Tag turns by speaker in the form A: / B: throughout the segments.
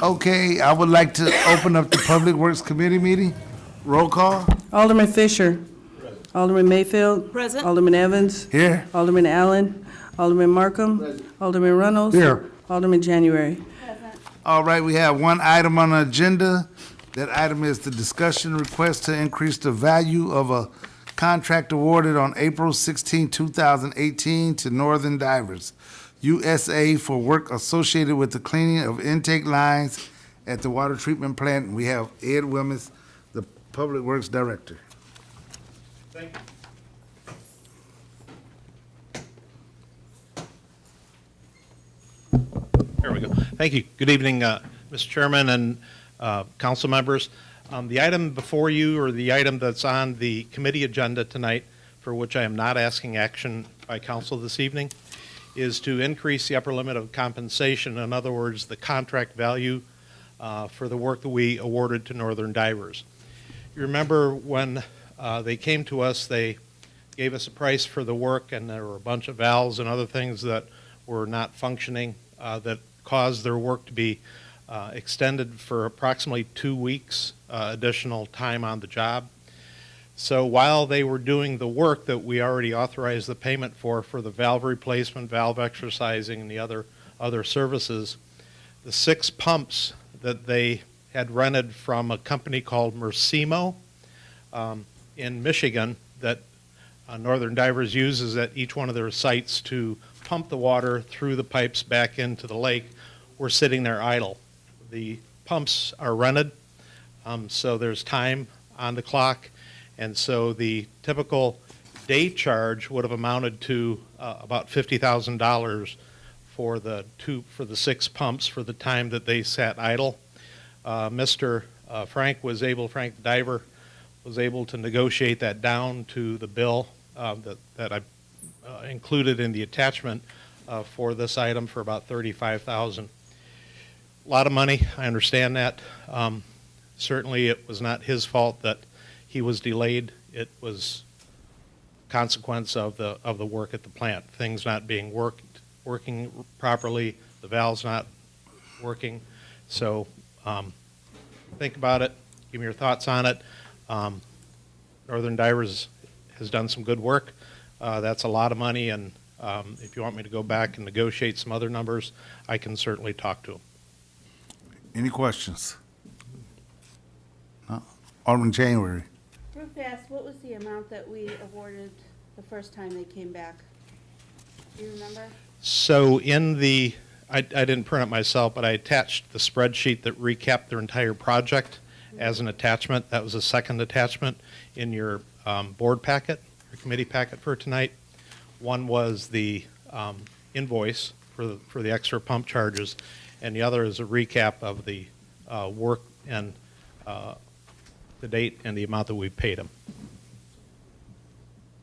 A: Okay, I would like to open up the Public Works Committee meeting. Roll call.
B: Alderman Fisher. Alderman Mayfield.
C: Present.
B: Alderman Evans.
A: Here.
B: Alderman Allen. Alderman Markham. Alderman Reynolds.
A: Here.
B: Alderman January.
A: All right, we have one item on the agenda. That item is the discussion request to increase the value of a contract awarded on April 16, 2018 to Northern Divers USA for work associated with the cleaning of intake lines at the water treatment plant. We have Ed Wilmis, the Public Works Director.
D: Thank you. There we go. Thank you. Good evening, Mr. Chairman and council members. The item before you, or the item that's on the committee agenda tonight, for which I am not asking action by council this evening, is to increase the upper limit of compensation. In other words, the contract value for the work that we awarded to Northern Divers. You remember when they came to us, they gave us a price for the work, and there were a bunch of valves and other things that were not functioning that caused their work to be extended for approximately 2 weeks additional time on the job. So while they were doing the work that we already authorized the payment for the valve replacement, valve exercising, and the other services, the 6 pumps that they had rented from a company called Mercimo in Michigan that Northern Divers uses at each one of their sites to pump the water through the pipes back into the lake, were sitting there idle. The pumps are rented, so there's time on the clock, and so the typical day charge would have amounted to about $50,000 for the 6 pumps for the time that they sat idle. Mr. Frank the diver was able to negotiate that down to the bill that I included in the attachment for this item for about $35,000. A lot of money, I understand that. Certainly it was not his fault that he was delayed. It was consequence of the work at the plant. Things not being working properly, the valves not working. So think about it, give me your thoughts on it. Northern Divers has done some good work. That's a lot of money, and if you want me to go back and negotiate some other numbers, I can certainly talk to them.
A: Any questions? No? Alderman January.
C: Real fast, what was the amount that we awarded the first time they came back? Do you remember?
D: So in the, I didn't print it myself, but I attached the spreadsheet that recapped their entire project as an attachment. That was a second attachment in your board packet, your committee packet for tonight. One was the invoice for the extra pump charges, and the other is a recap of the work and the date and the amount that we paid them.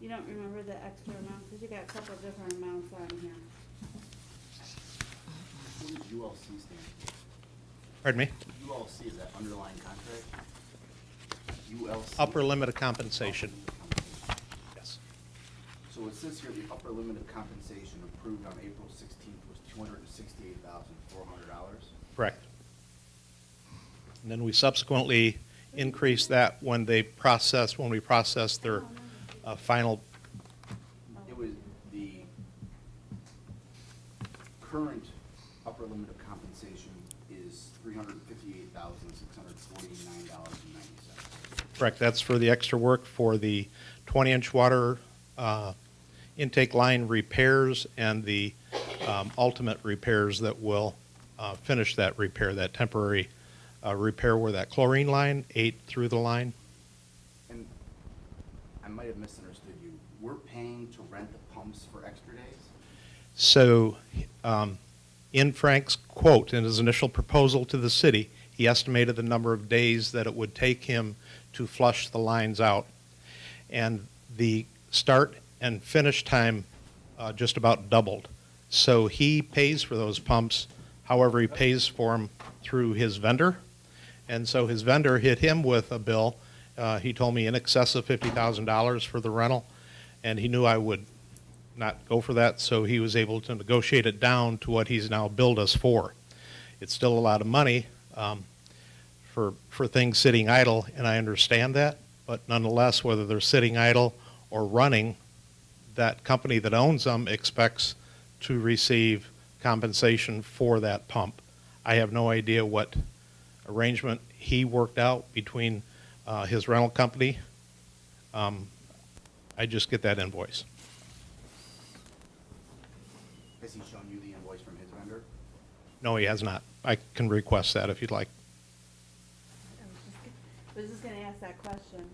C: You don't remember the extra amount, because you got a couple of different amounts on here.
E: What does ULC stand for?
D: Pardon me?
E: ULC, is that underlying contract? ULC?
D: Upper limit of compensation. Yes.
E: So it says here the upper limit of compensation approved on April 16th was $268,400.
D: Correct. And then we subsequently increased that when we processed their final.
E: It was the current upper limit of compensation is $358,649.90.
D: Correct. That's for the extra work for the 20-inch water intake line repairs and the ultimate repairs that will finish that repair, that temporary repair where that chlorine line ate through the line.
E: And I might have misunderstood you. We're paying to rent the pumps for extra days?
D: So in Frank's quote, in his initial proposal to the city, he estimated the number of days that it would take him to flush the lines out. And the start and finish time just about doubled. So he pays for those pumps, however he pays for them through his vendor. And so his vendor hit him with a bill, he told me in excess of $50,000 for the rental, and he knew I would not go for that, so he was able to negotiate it down to what he's now billed us for. It's still a lot of money for things sitting idle, and I understand that. But nonetheless, whether they're sitting idle or running, that company that owns them expects to receive compensation for that pump. I have no idea what arrangement he worked out between his rental company. I just get that invoice.
E: Has he shown you the invoice from his vendor?
D: No, he has not. I can request that if you'd like.
C: I was just gonna ask that question.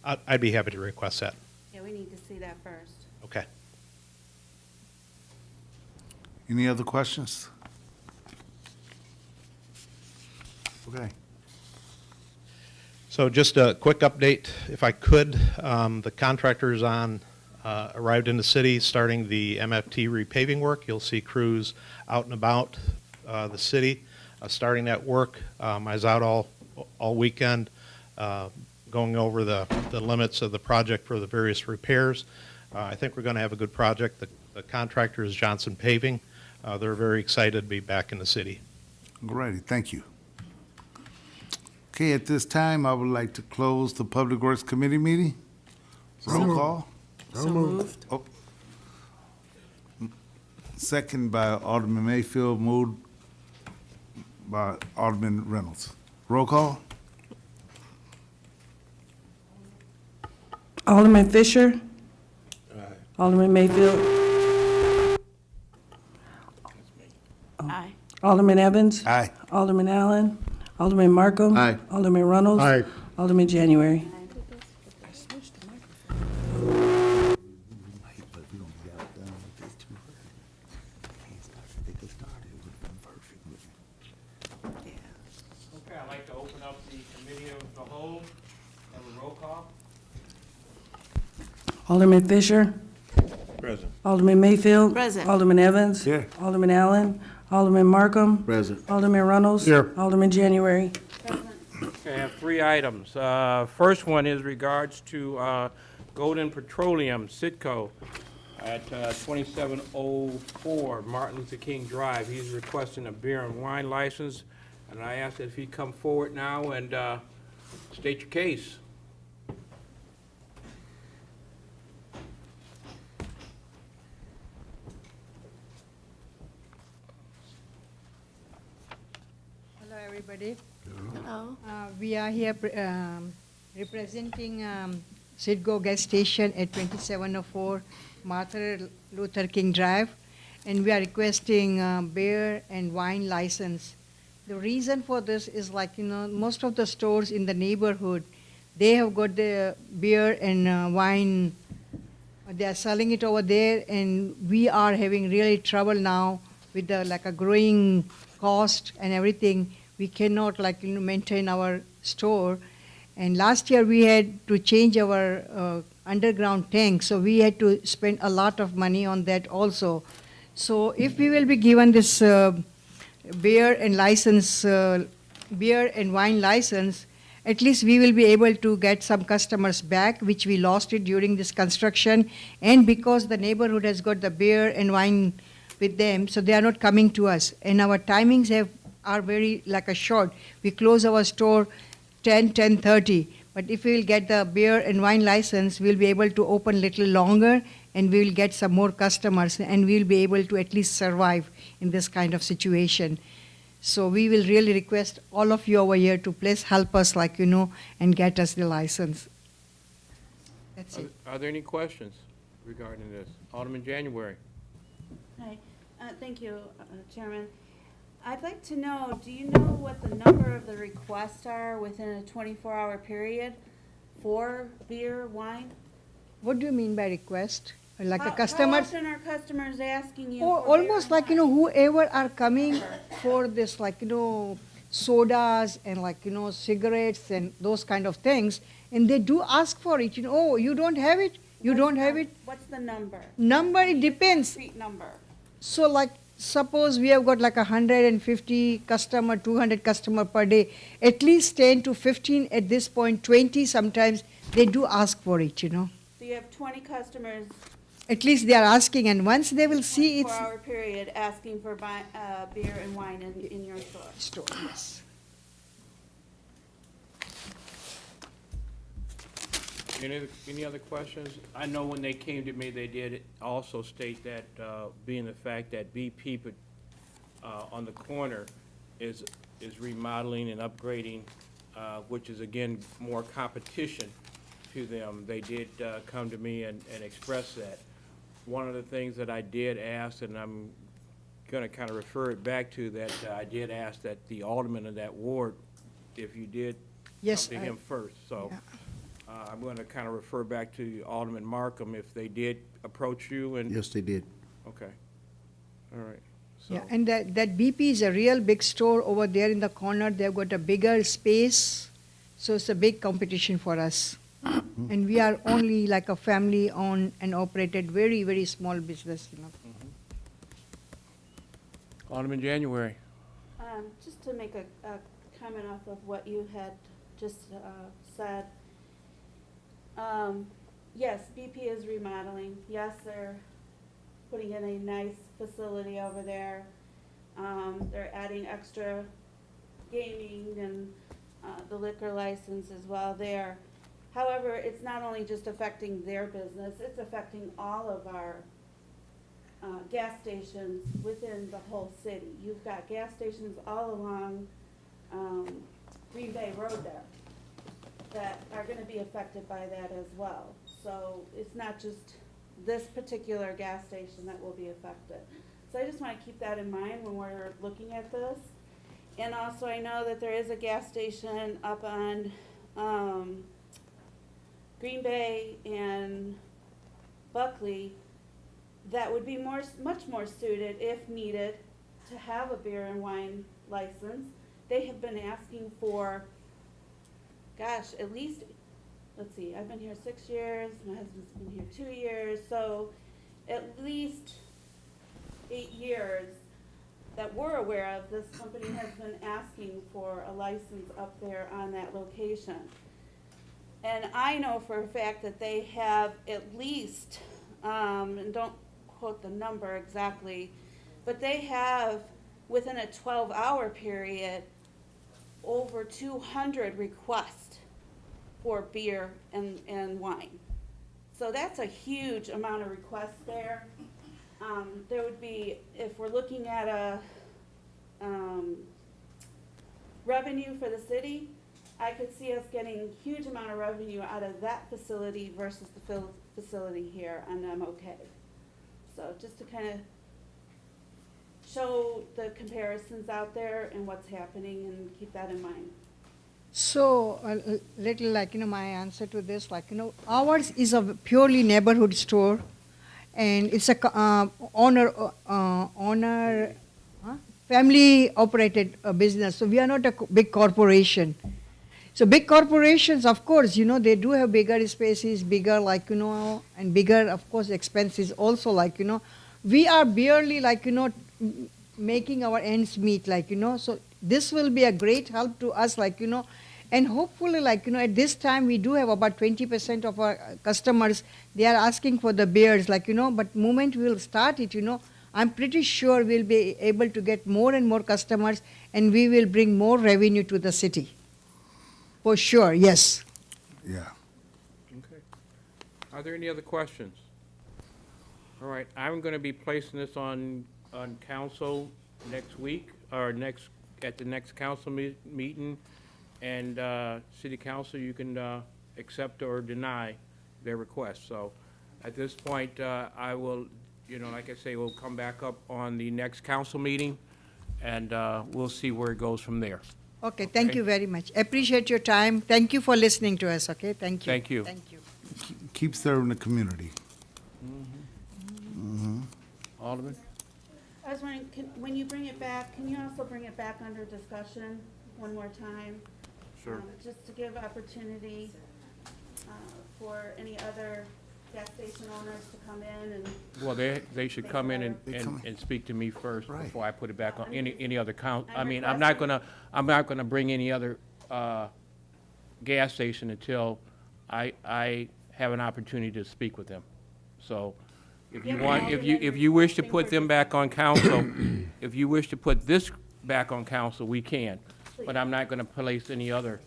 D: I'd be happy to request that.
C: Yeah, we need to see that first.
D: Okay.
A: Any other questions? Okay.
D: So just a quick update, if I could. The contractors arrived in the city, starting the MFT repaving work. You'll see crews out and about the city, starting that work. I was out all weekend, going over the limits of the project for the various repairs. I think we're going to have a good project. The contractor is Johnson Paving. They're very excited to be back in the city.
A: All righty, thank you. Okay, at this time, I would like to close the Public Works Committee meeting. Roll call.
B: So moved.
A: Oh. Second by Alderman Mayfield, moved by Alderman Reynolds. Roll call.
B: Alderman Fisher. Alderman Mayfield.
C: Aye.
B: Alderman Evans.
A: Aye.
B: Alderman Allen. Alderman Markham.
A: Aye.
B: Alderman Reynolds.
A: Aye.
B: Alderman January.
F: Okay, I'd like to open up the committee of the whole. Have a roll call.
B: Alderman Fisher.
F: Present.
B: Alderman Mayfield.
C: Present.
B: Alderman Evans.
A: Here.
B: Alderman Allen. Alderman Markham.
A: Present.
B: Alderman Reynolds.
A: Here.
B: Alderman January.
F: Okay, I have 3 items. First one is regards to Golden Petroleum, Sitco, at 2704 Martin Luther King Drive. He's requesting a beer and wine license, and I asked if he'd come forward now and state your case.
G: Hello, everybody.
C: Hello.
G: We are here representing Citgo gas station at 2704 Martin Luther King Drive, and we are requesting beer and wine license. The reason for this is most of the stores in the neighborhood, they have got the beer and wine. They are selling it over there, and we are having really trouble now with the a growing cost and everything. We cannot maintain our store. And last year we had to change our underground tank, so we had to spend a lot of money on that also. So if we will be given this beer and wine license, at least we will be able to get some customers back, which we lost it during this construction. And because the neighborhood has got the beer and wine with them, so they are not coming to us. And our timings are very short. We close our store 10:30. But if we will get the beer and wine license, we'll be able to open a little longer, and we will get some more customers, and we'll be able to at least survive in this kind of situation. So we will really request all of you over here to please help us, and get us the license. That's it.
F: Are there any questions regarding this? Alderman January.
C: Hi. Thank you, Chairman. I'd like to know, do you know what the number of the requests are within a 24-hour period for beer, wine?
G: What do you mean by request? Like
C: How
G: a customer?
C: often are customers asking you?
G: Oh,
C: for beer
G: almost
C: and wine?
G: whoever are coming for this, sodas and cigarettes and those kind of things, and they do ask for it. Oh, you don't have it? You don't have it?
C: What's the number?
G: Number, it depends.
C: Street number.
G: So suppose we have got 150 customer, 200 customer per day, at least 10 to 15 at this point, 20 sometimes, they do ask for it.
C: So you have 20 customers
G: at least they are asking, and once they will see it's
C: 24-hour period asking for beer and wine in your store.
G: store, yes.
F: Any other questions? I know when they came to me, they did also state that, being the fact that BP on the corner is remodeling and upgrading, which is again more competition to them. They did come to me and express that. One of the things that I did ask, and I'm gonna kind of refer it back to that, I did ask that the alderman of that ward, if you did come
G: Yes,
F: to
G: I-
F: him first, so.
G: Yeah.
F: I'm going to kind of refer back to Alderman Markham if they did approach you and.
H: Yes, they did.
F: Okay. All right. So,
G: Yeah, and that BP is a real big store over there in the corner. They've got a bigger space, so it's a big competition for us. And we are only like a family-owned and operated, very, very small business, you know.
F: Alderman January.
C: Just to make a comment off of what you had just said. Yes, BP is remodeling. Yes, they're putting in a nice facility over there. They're adding extra gaming and the liquor license as well there. However, it's not only just affecting their business, it's affecting all of our gas stations within the whole city. You've got gas stations all along Green Bay Road there that are gonna be affected by that as well. So it's not just this particular gas station that will be affected. So I just wanna keep that in mind when we're looking at this. And also, I know that there is a gas station up on, Green Bay and Buckley that would be much more suited, if needed, to have a beer and wine license. They have been asking for, gosh, at least, let's see, I've been here 6 years, my husband's been here 2 years, so at least 8 years that we're aware of, this company has been asking for a license up there on that location. And I know for a fact that they have at least, and don't quote the number exactly, but they have, within a 12-hour period, over 200 requests for beer and wine. So that's a huge amount of requests there. There would be, if we're looking at a revenue for the city, I could see us getting huge amount of revenue out of that facility versus the facility here on MOK. So just to kind of show the comparisons out there and what's happening and keep that in mind.
G: So, a little like, you know, my answer to this, like, you know, ours is a purely neighborhood store, and it's a family-operated business, so we are not a big corporation. So big corporations, of course, you know, they do have bigger spaces, bigger, like, you know, and bigger, of course, expenses also, like, you know. We are barely, like, you know, making our ends meet, like, you know, so this will be a great help to us, like, you know, and hopefully, like, you know, at this time we do have about 20% of our customers, they are asking for the beers, like, you know, but moment we will start it, you know, I'm pretty sure we'll be able to get more and more customers, and we will bring more revenue to the city. For sure, yes.
A: Yeah.
F: Okay. Are there any other questions? All right, I'm going to be placing this on council next week, or at the next council meeting, and city council, you can accept or deny their request. So at this point, I will, you know, like I say, we'll come back up on the next council meeting, and we'll see where it goes from there.
G: Okay, thank
F: Okay.
G: you very much. Appreciate your time. Thank you for listening to us, okay? Thank you.
F: Thank you.
G: Thank you.
A: Keep serving the community.
F: Alderman?
C: I was wondering, when you bring it back, can you also bring it back under discussion one more time?
F: Sure.
C: Just to give opportunity for any other gas station owners to come in and,
F: Well, they should come in
A: They come in.
F: and speak to me first
A: Right.
F: before I put it back on any other count. I
C: I'm
F: mean, I'm not gonna bring any other gas station until I have an opportunity to speak with them. So If you
C: Yeah,
F: want, if you wish to put them back on council, if you wish to put this back on council, we can. But I'm not gonna place any other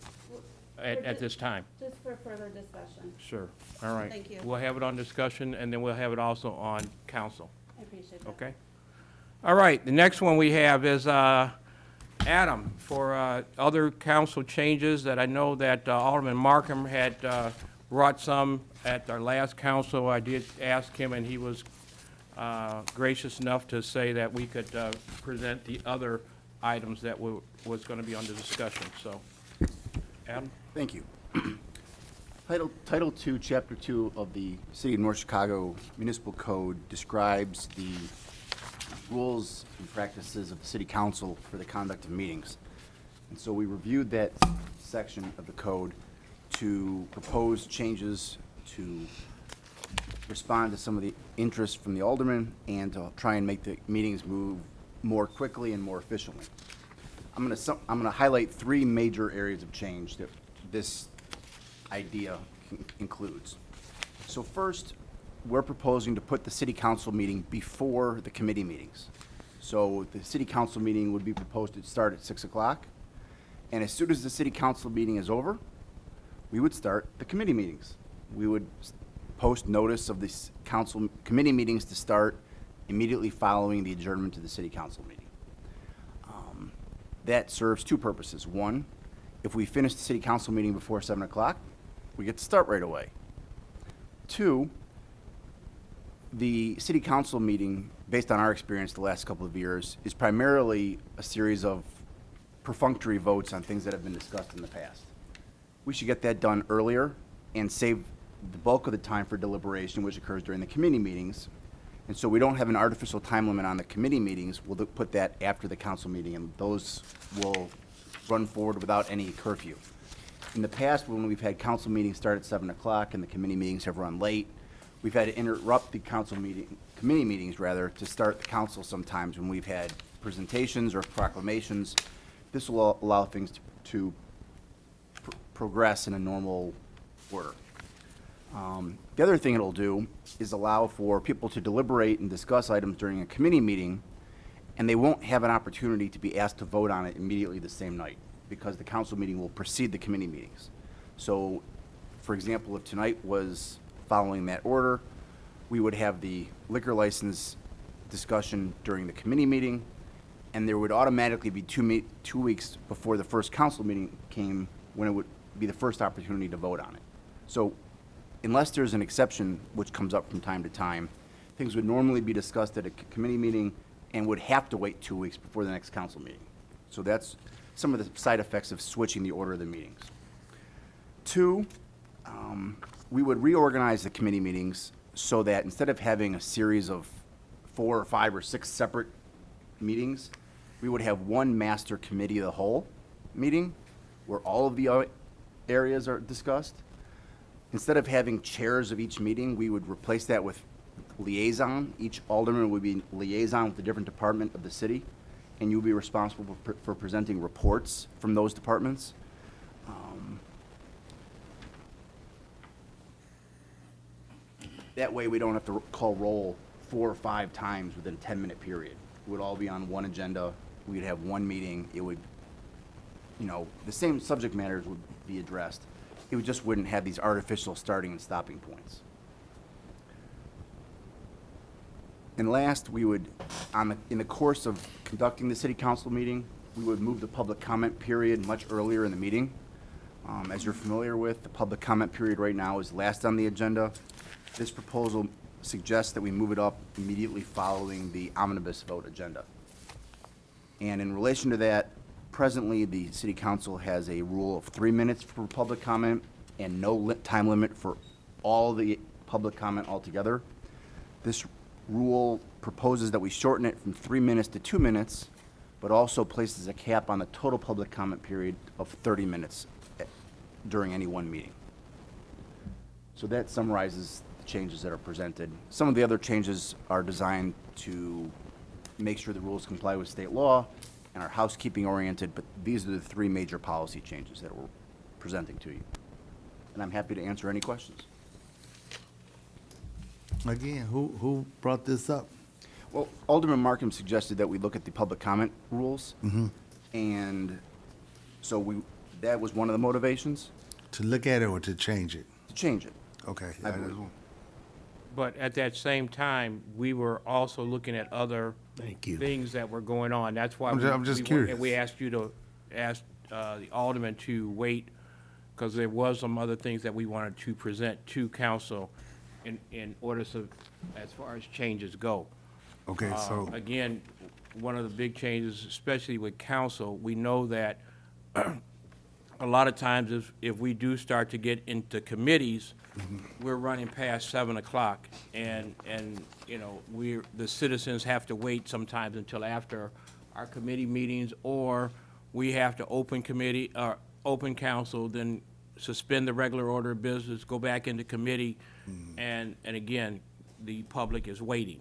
F: at this time.
C: Just for further discussion.
F: Sure, all right.
C: Thank you.
F: We'll have it on discussion, and then we'll have it also on council,
C: I appreciate that.
F: okay? All right, the next one we have is Adam, for other council changes that I know that Alderman Markham had brought some at our last council. I did ask him, and he was gracious enough to say that we could present the other items that was going to be under discussion, so. Adam?
E: Thank you. Title II, Chapter 2 of the City of North Chicago Municipal Code describes the rules and practices of the city council for the conduct of meetings. And so we reviewed that section of the code to propose changes to respond to some of the interests from the aldermen and to try and make the meetings move more quickly and more efficiently. I'm gonna highlight three major areas of change that this idea includes. So first, we're proposing to put the city council meeting before the committee meetings. So the city council meeting would be proposed to start at 6 o'clock. And as soon as the city council meeting is over, we would start the committee meetings. We would post notice of the council committee meetings to start immediately following the adjournment to the city council meeting. That serves two purposes. One, if we finish the city council meeting before 7 o'clock, we get to start right away. Two, the city council meeting, based on our experience the last couple of years, is primarily a series of perfunctory votes on things that have been discussed in the past. We should get that done earlier and save the bulk of the time for deliberation, which occurs during the committee meetings. And so we don't have an artificial time limit on the committee meetings. We'll put that after the council meeting, and those will run forward without any curfew. In the past, when we've had council meetings start at 7 o'clock and the committee meetings have run late, we've had to interrupt the committee meetings rather, to start the council sometimes when we've had presentations or proclamations. This will allow things to progress in a normal order. The other thing it'll do is allow for people to deliberate and discuss items during a committee meeting, and they won't have an opportunity to be asked to vote on it immediately the same night, because the council meeting will precede the committee meetings. So, for example, if tonight was following that order, we would have the liquor license discussion during the committee meeting, and there would automatically be 2 weeks before the first council meeting came, when it would be the first opportunity to vote on it. So, unless there's an exception, which comes up from time to time, things would normally be discussed at a committee meeting and would have to wait 2 weeks before the next council meeting. So that's some of the side effects of switching the order of the meetings. Two, we would reorganize the committee meetings so that instead of having a series of 4 or 5 or 6 separate meetings, we would have one master committee of the whole meeting where all of the areas are discussed. Instead of having chairs of each meeting, we would replace that with liaison. Each alderman would be liaison with a different department of the city, and you'll be responsible for presenting reports from those departments. That way, we don't have to call roll 4 or 5 times within a 10-minute period. It would all be on one agenda. We'd have one meeting. It would, the same subject matters would be addressed. It just wouldn't have these artificial starting and stopping points. And last, we would, in the course of conducting the city council meeting, we would move the public comment period much earlier in the meeting. As you're familiar with, the public comment period right now is last on the agenda. This proposal suggests that we move it up immediately following the omnibus vote agenda. And in relation to that, presently, the city council has a rule of 3 minutes for public comment and no time limit for all the public comment altogether. This rule proposes that we shorten it from 3 minutes to 2 minutes, but also places a cap on the total public comment period of 30 minutes during any one meeting. So that summarizes the changes that are presented. Some of the other changes are designed to make sure the rules comply with state law and are housekeeping oriented, but these are the 3 major policy changes that we're presenting to you. And I'm happy to answer any questions.
A: Again, who brought this up?
E: Well, Alderman Markham suggested that we look at the public comment rules. And so that was one of the motivations
A: To look at it or to change it?
E: to change it.
A: Okay.
E: I believe.
F: But at that same time, we were also looking at other
A: Thank you.
F: things that were going on. That's why
A: I'm just
F: we
A: curious.
F: we asked you to ask the alderman to wait, because there was some other things that we wanted to present to council in order to, as far as changes go.
A: Okay, so,
F: Again, one of the big changes, especially with council, we know that a lot of times if we do start to get into committees, we're running past 7 o'clock, and, you know, the citizens have to wait sometimes until after our committee meetings, or we have to open committee, or open council, then suspend the regular order of business, go back into committee, and again, the public is waiting.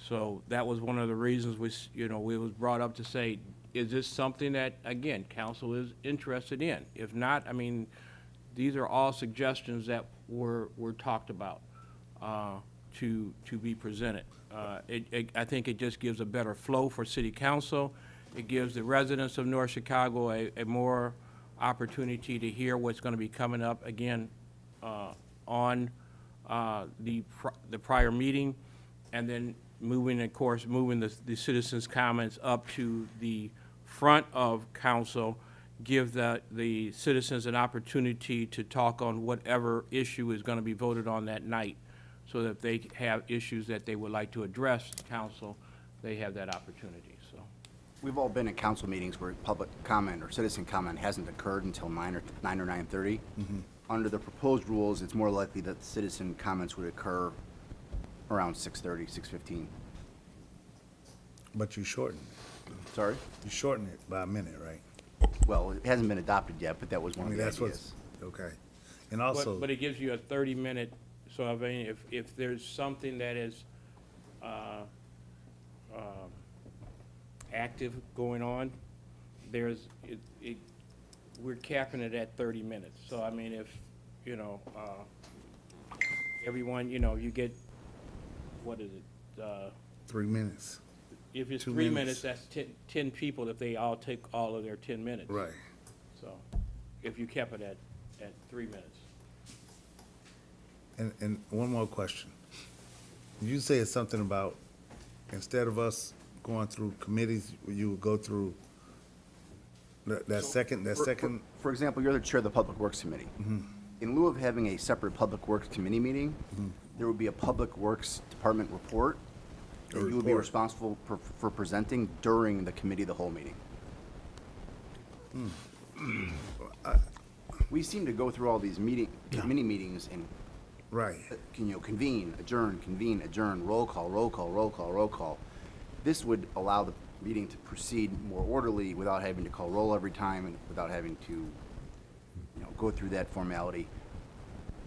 F: So that was one of the reasons we was brought up to say, is this something that, again, council is interested in? If not, I mean, these are all suggestions that were talked about to be presented. I think it just gives a better flow for city council. It gives the residents of North Chicago a more opportunity to hear what's going to be coming up again on the prior meeting, and then moving the citizens' comments up to the front of council, give the citizens an opportunity to talk on whatever issue is going to be voted on that night, so that if they have issues that they would like to address council, they have that opportunity, so.
E: We've all been at council meetings where public comment or citizen comment hasn't occurred until 9 or 9:30. Under the proposed rules, it's more likely that citizen comments would occur around 6:30, 6:15.
A: but you shortened
E: Sorry?
A: it. You shortened it by a minute, right?
E: Well, it hasn't been adopted yet, but that was
A: I
E: one
A: mean,
E: of the
A: that's what's,
E: ideas.
A: okay. And also,
F: But it gives you a 30-minute, so I mean, if there's something that is active going on, we're capping it at 30 minutes. So I mean, if, everyone, you get, what is it?
A: 3 minutes.
F: If it's
A: 2
F: 3
A: minutes.
F: minutes, that's 10 people if they all take all of their 10 minutes.
A: Right.
F: So if you kept it at 3 minutes.
A: And one more question. You said something about, instead of us going through committees, you would go through that second,
E: For example, you're the chair of the Public Works Committee. In lieu of having a separate Public Works Committee meeting, there would be a Public Works Department report that you would be
A: report.
E: responsible for presenting during the committee of the whole meeting. We seem to go through all these mini meetings and
A: right.
E: convene, adjourn, roll call, roll call, roll call, roll call. This would allow the meeting to proceed more orderly without having to call roll every time and without having to, go through that formality.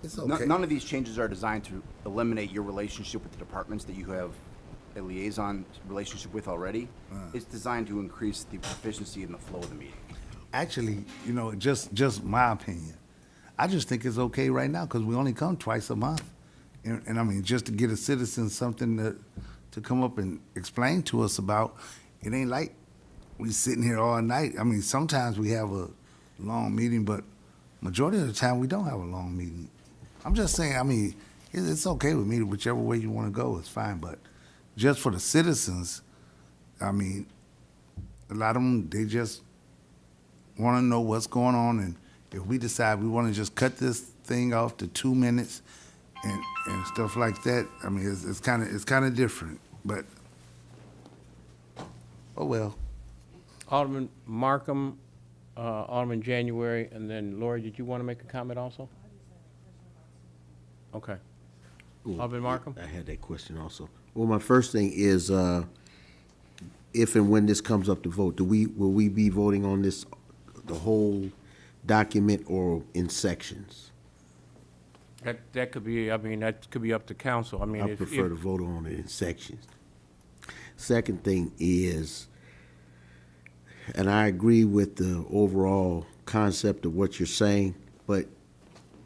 A: It's okay.
E: None of these changes are designed to eliminate your relationship with the departments that you have a liaison relationship with already. It's designed to increase the proficiency and the flow of the meeting.
A: Actually, just my opinion. I just think it's okay right now because we only come twice a month. And I mean, just to get a citizen something to come up and explain to us about, it ain't like we sitting here all night. I mean, sometimes we have a long meeting, but majority of the time we don't have a long meeting. I'm just saying, I mean, it's okay with me, whichever way you want to go, it's fine, but just for the citizens, I mean, a lot of them, they just want to know what's going on, and if we decide we want to just cut this thing off to 2 minutes and stuff like that, I mean, it's kind of different, but, oh well.
F: Alderman Markham, Alderman January, and then Lori, did you want to make a comment also? Okay. Alderman Markham?
H: I had that question also. Well, my first thing is, if and when this comes up to vote, will we be voting on this, the whole document, or in sections?
F: That could be, I mean, that could be up to council. I mean,
H: I
F: if,
H: prefer to vote on it in sections. Second thing is, and I agree with the overall concept of what you're saying, but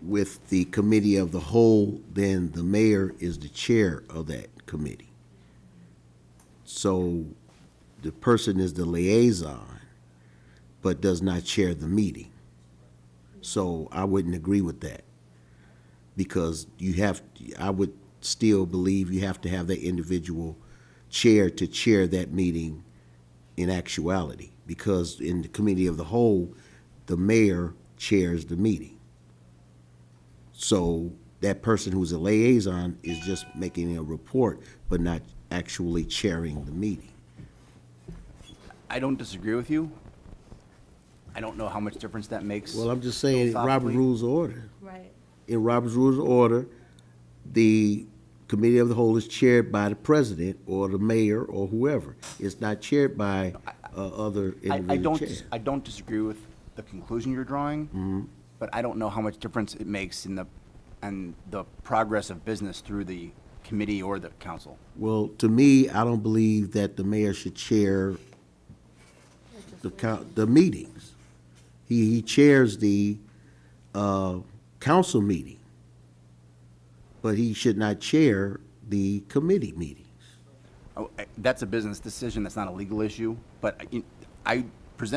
H: with the committee of the whole, then the mayor is the chair of that committee. So the person is the liaison, but does not chair the meeting. So I wouldn't agree with that. Because I would still believe you have to have that individual chair to chair that meeting in actuality. Because in the committee of the whole, the mayor chairs the meeting. So that person who's a liaison is just making a report, but not actually chairing the meeting.
E: I don't disagree with you. I don't know how much difference that makes.
H: Well, I'm just saying, Robert
E: philosophically.
H: Rules of Order.
C: Right.
H: In Robert's Rules of Order, the committee of the whole is chaired by the president or the mayor or whoever. It's not chaired by other individual chairs.
E: I don't disagree with the conclusion you're drawing,
H: Mm-hmm.
E: but I don't know how much difference it makes in the progress of business through the committee or the council.
H: Well, to me, I don't believe that the mayor should chair the meetings. He chairs the council meeting, but he should not chair the committee meetings.
E: That's a business decision, that's not a legal issue, but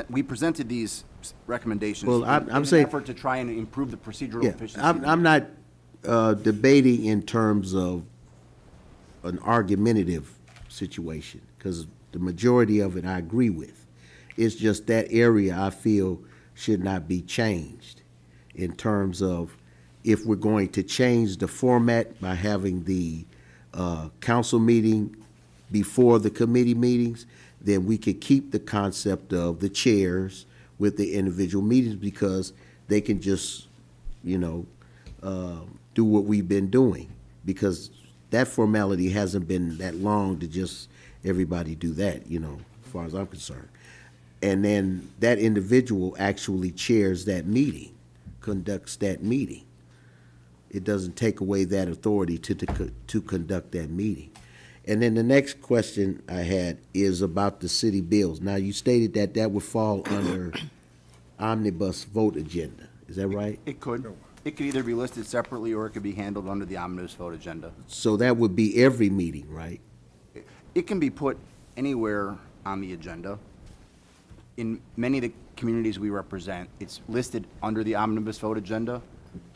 E: we presented these recommendations
H: Well, I'm
E: in an
H: saying-
E: effort to try and improve the procedural
H: Yeah,
E: efficiency.
H: I'm not debating in terms of an argumentative situation, because the majority of it I agree with. It's just that area I feel should not be changed in terms of if we're going to change the format by having the council meeting before the committee meetings, then we could keep the concept of the chairs with the individual meetings because they can just, do what we've been doing. Because that formality hasn't been that long to just everybody do that, as far as I'm concerned. And then that individual actually chairs that meeting, conducts that meeting. It doesn't take away that authority to conduct that meeting. And then the next question I had is about the city bills. Now, you stated that that would fall under omnibus vote agenda. Is that right?
E: It could. It could either be listed separately or it could be handled under the omnibus vote agenda.
H: So that would be every meeting, right?
E: It can be put anywhere on the agenda. In many of the communities we represent, it's listed under the omnibus vote agenda.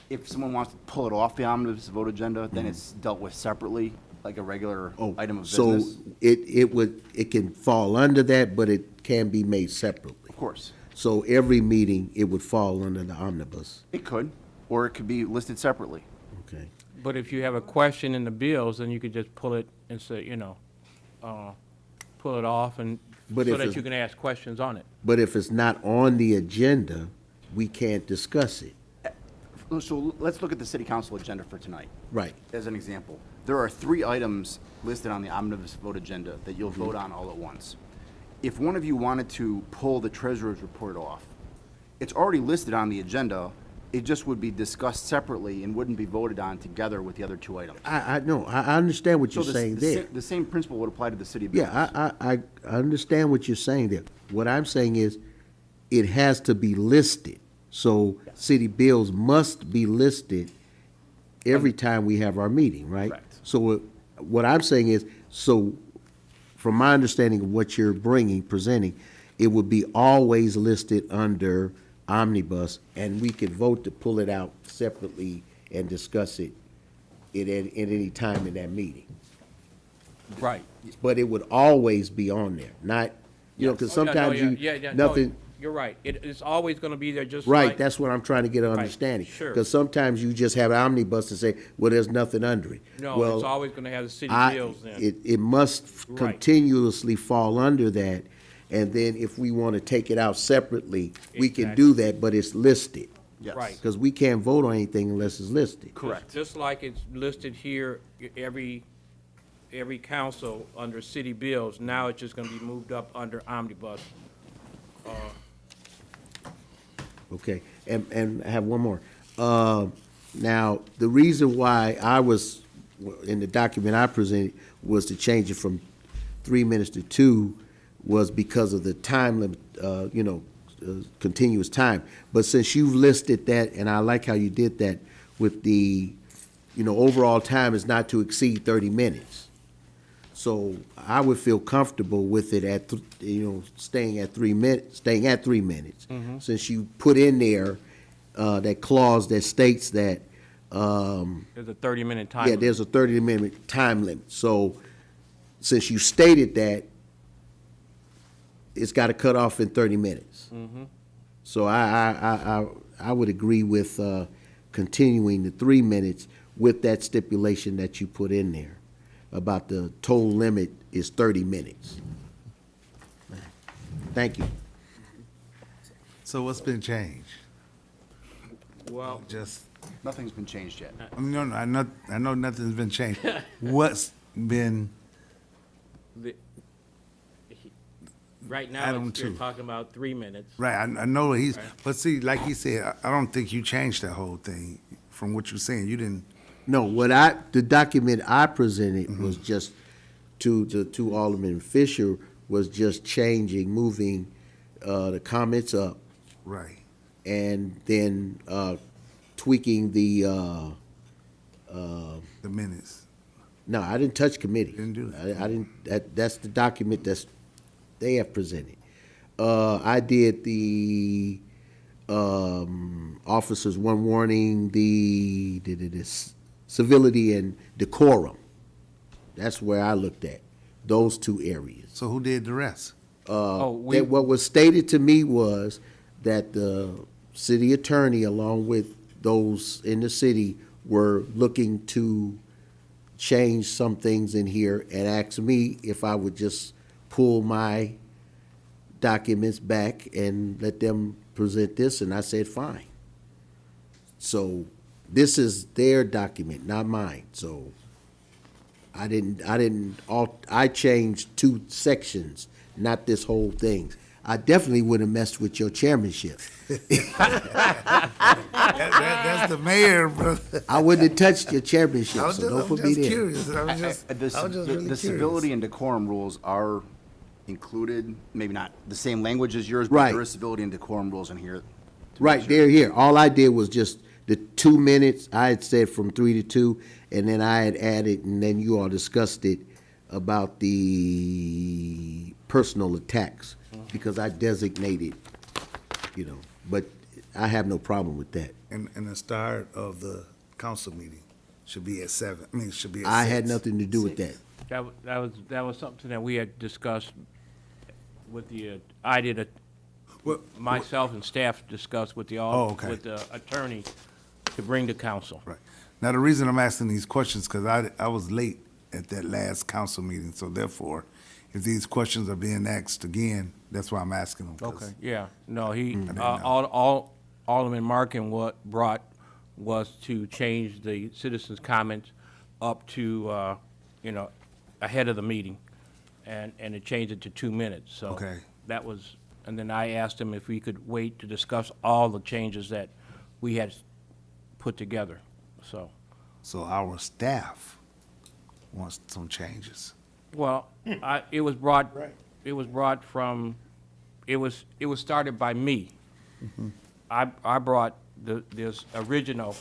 E: If someone wants to pull it off the omnibus vote agenda, then it's dealt with separately, like a regular item of business.
H: So it can fall under that, but it can be made separately.
E: Of course,
H: So every meeting, it would fall under the omnibus,
E: it could, or it could be listed separately.
H: okay?
F: But if you have a question in the bills, then you could just pull it and say, pull it off and,
H: But
F: so
H: if
F: that
H: it's-
F: you can ask questions on it.
H: But if it's not on the agenda, we can't discuss it.
E: So let's look at the city council agenda for tonight.
H: Right.
E: As an example, there are 3 items listed on the omnibus vote agenda that you'll vote on all at once. If one of you wanted to pull the treasurer's report off, it's already listed on the agenda, it just would be discussed separately and wouldn't be voted on together with the other 2 items.
H: I know, I understand what
E: So
H: you're saying there.
E: the same principle would apply to the city bills.
H: Yeah, I understand what you're saying there. What I'm saying is, it has to be listed. So city bills must be listed every time we have our meeting, right?
E: Correct.
H: So what I'm saying is, so from my understanding of what you're presenting, it would be always listed under omnibus, and we could vote to pull it out separately and discuss it at any time in that meeting.
F: Right.
H: But it would always be on there, not, because sometimes nothing,
F: You're right. It's always gonna be there, just
H: right,
F: like.
H: that's what I'm trying to get an understanding.
F: sure.
H: Because sometimes you just have omnibus and say, well, there's nothing under it.
F: No,
H: Well,
F: it's always gonna have the city bills then.
H: It must
F: Right.
H: continuously fall under that, and then if we want to take it out separately, we can
F: Exactly.
H: do that, but it's listed.
E: Yes.
F: Right.
H: Because we can't vote on anything unless it's listed.
E: Correct.
F: Just like it's listed here, every council under city bills, now it's just gonna be moved up under omnibus.
H: Okay, and I have one more. Now, the reason why I was, in the document I presented, was to change it from 3 minutes to 2, was because of the time limit, continuous time. But since you've listed that, and I like how you did that with the, overall time is not to exceed 30 minutes. So I would feel comfortable with it at, staying at 3 minutes, Since you put in there, that clause that states that,
F: There's a 30-minute time.
H: yeah, there's a 30-minute time limit. So since you stated that, it's got to cut off in 30 minutes. So I would agree with continuing the 3 minutes with that stipulation that you put in there about the total limit is 30 minutes. Thank you.
A: So what's been changed?
F: Well,
A: Just,
E: Nothing's been changed yet.
A: no, I know nothing's been changed. What's been,
F: right now,
A: Item
F: you're
A: 2.
F: talking about 3 minutes.
A: right, I know he's,
F: Right.
A: but see, like he said, I don't think you changed that whole thing from what you're saying. You didn't,
H: No, the document I presented was just to Alderman Fisher was just moving the comments up
A: right.
H: and then tweaking the
A: The minutes.
H: no, I didn't touch committee.
A: Didn't do that.
H: I didn't, that's the document they have presented. I did the officers one warning, the civility and decorum. That's where I looked at, those 2 areas.
A: So who did the rest?
H: That what was stated to me was that the city attorney, along with those in the city, were looking to change some things in here and asked me if I would just pull my documents back and let them present this, and I said, fine. So this is their document, not mine, so I changed 2 sections, not this whole thing. I definitely would have messed with your chairmanship.
A: That's the mayor, brother.
H: I wouldn't have touched your
A: I
H: chairmanship,
A: was
H: so
A: just,
H: don't
A: I'm
H: put me
A: just
H: there.
A: curious. I was just
E: The
A: really
E: the
A: curious.
E: civility and decorum rules are included, maybe not the same language as yours, but
H: Right.
E: there is civility and decorum rules in here. to make
H: Right,
E: sure.
H: they're here. All I did was just the 2 minutes, I had said from 3 to 2, and then I had added, and then you all discussed it about the personal attacks, because I designated, but I have no problem with that.
A: And the start of the council meeting should be at 7, should be at 6.
H: I had nothing to do with that.
F: That was something that we had discussed with I did
A: Well,
F: myself and staff discussed with
A: okay.
F: with the attorney to bring to council.
A: Right. Now, the reason I'm asking these questions, because I was late at that last council meeting, so therefore, if these questions are being asked again, that's why I'm asking them. 'cause-
F: Okay, yeah, no,
A: know.
F: all Alderman Markin what brought was to change the citizens' comments up to, ahead of the meeting, and to change it to 2 minutes, so.
A: Okay.
F: That was, and then I asked him if we could wait to discuss all the changes that we had put together, so.
A: So our staff wants some changes.
F: Well, it was brought from, it was started by me. I brought this original,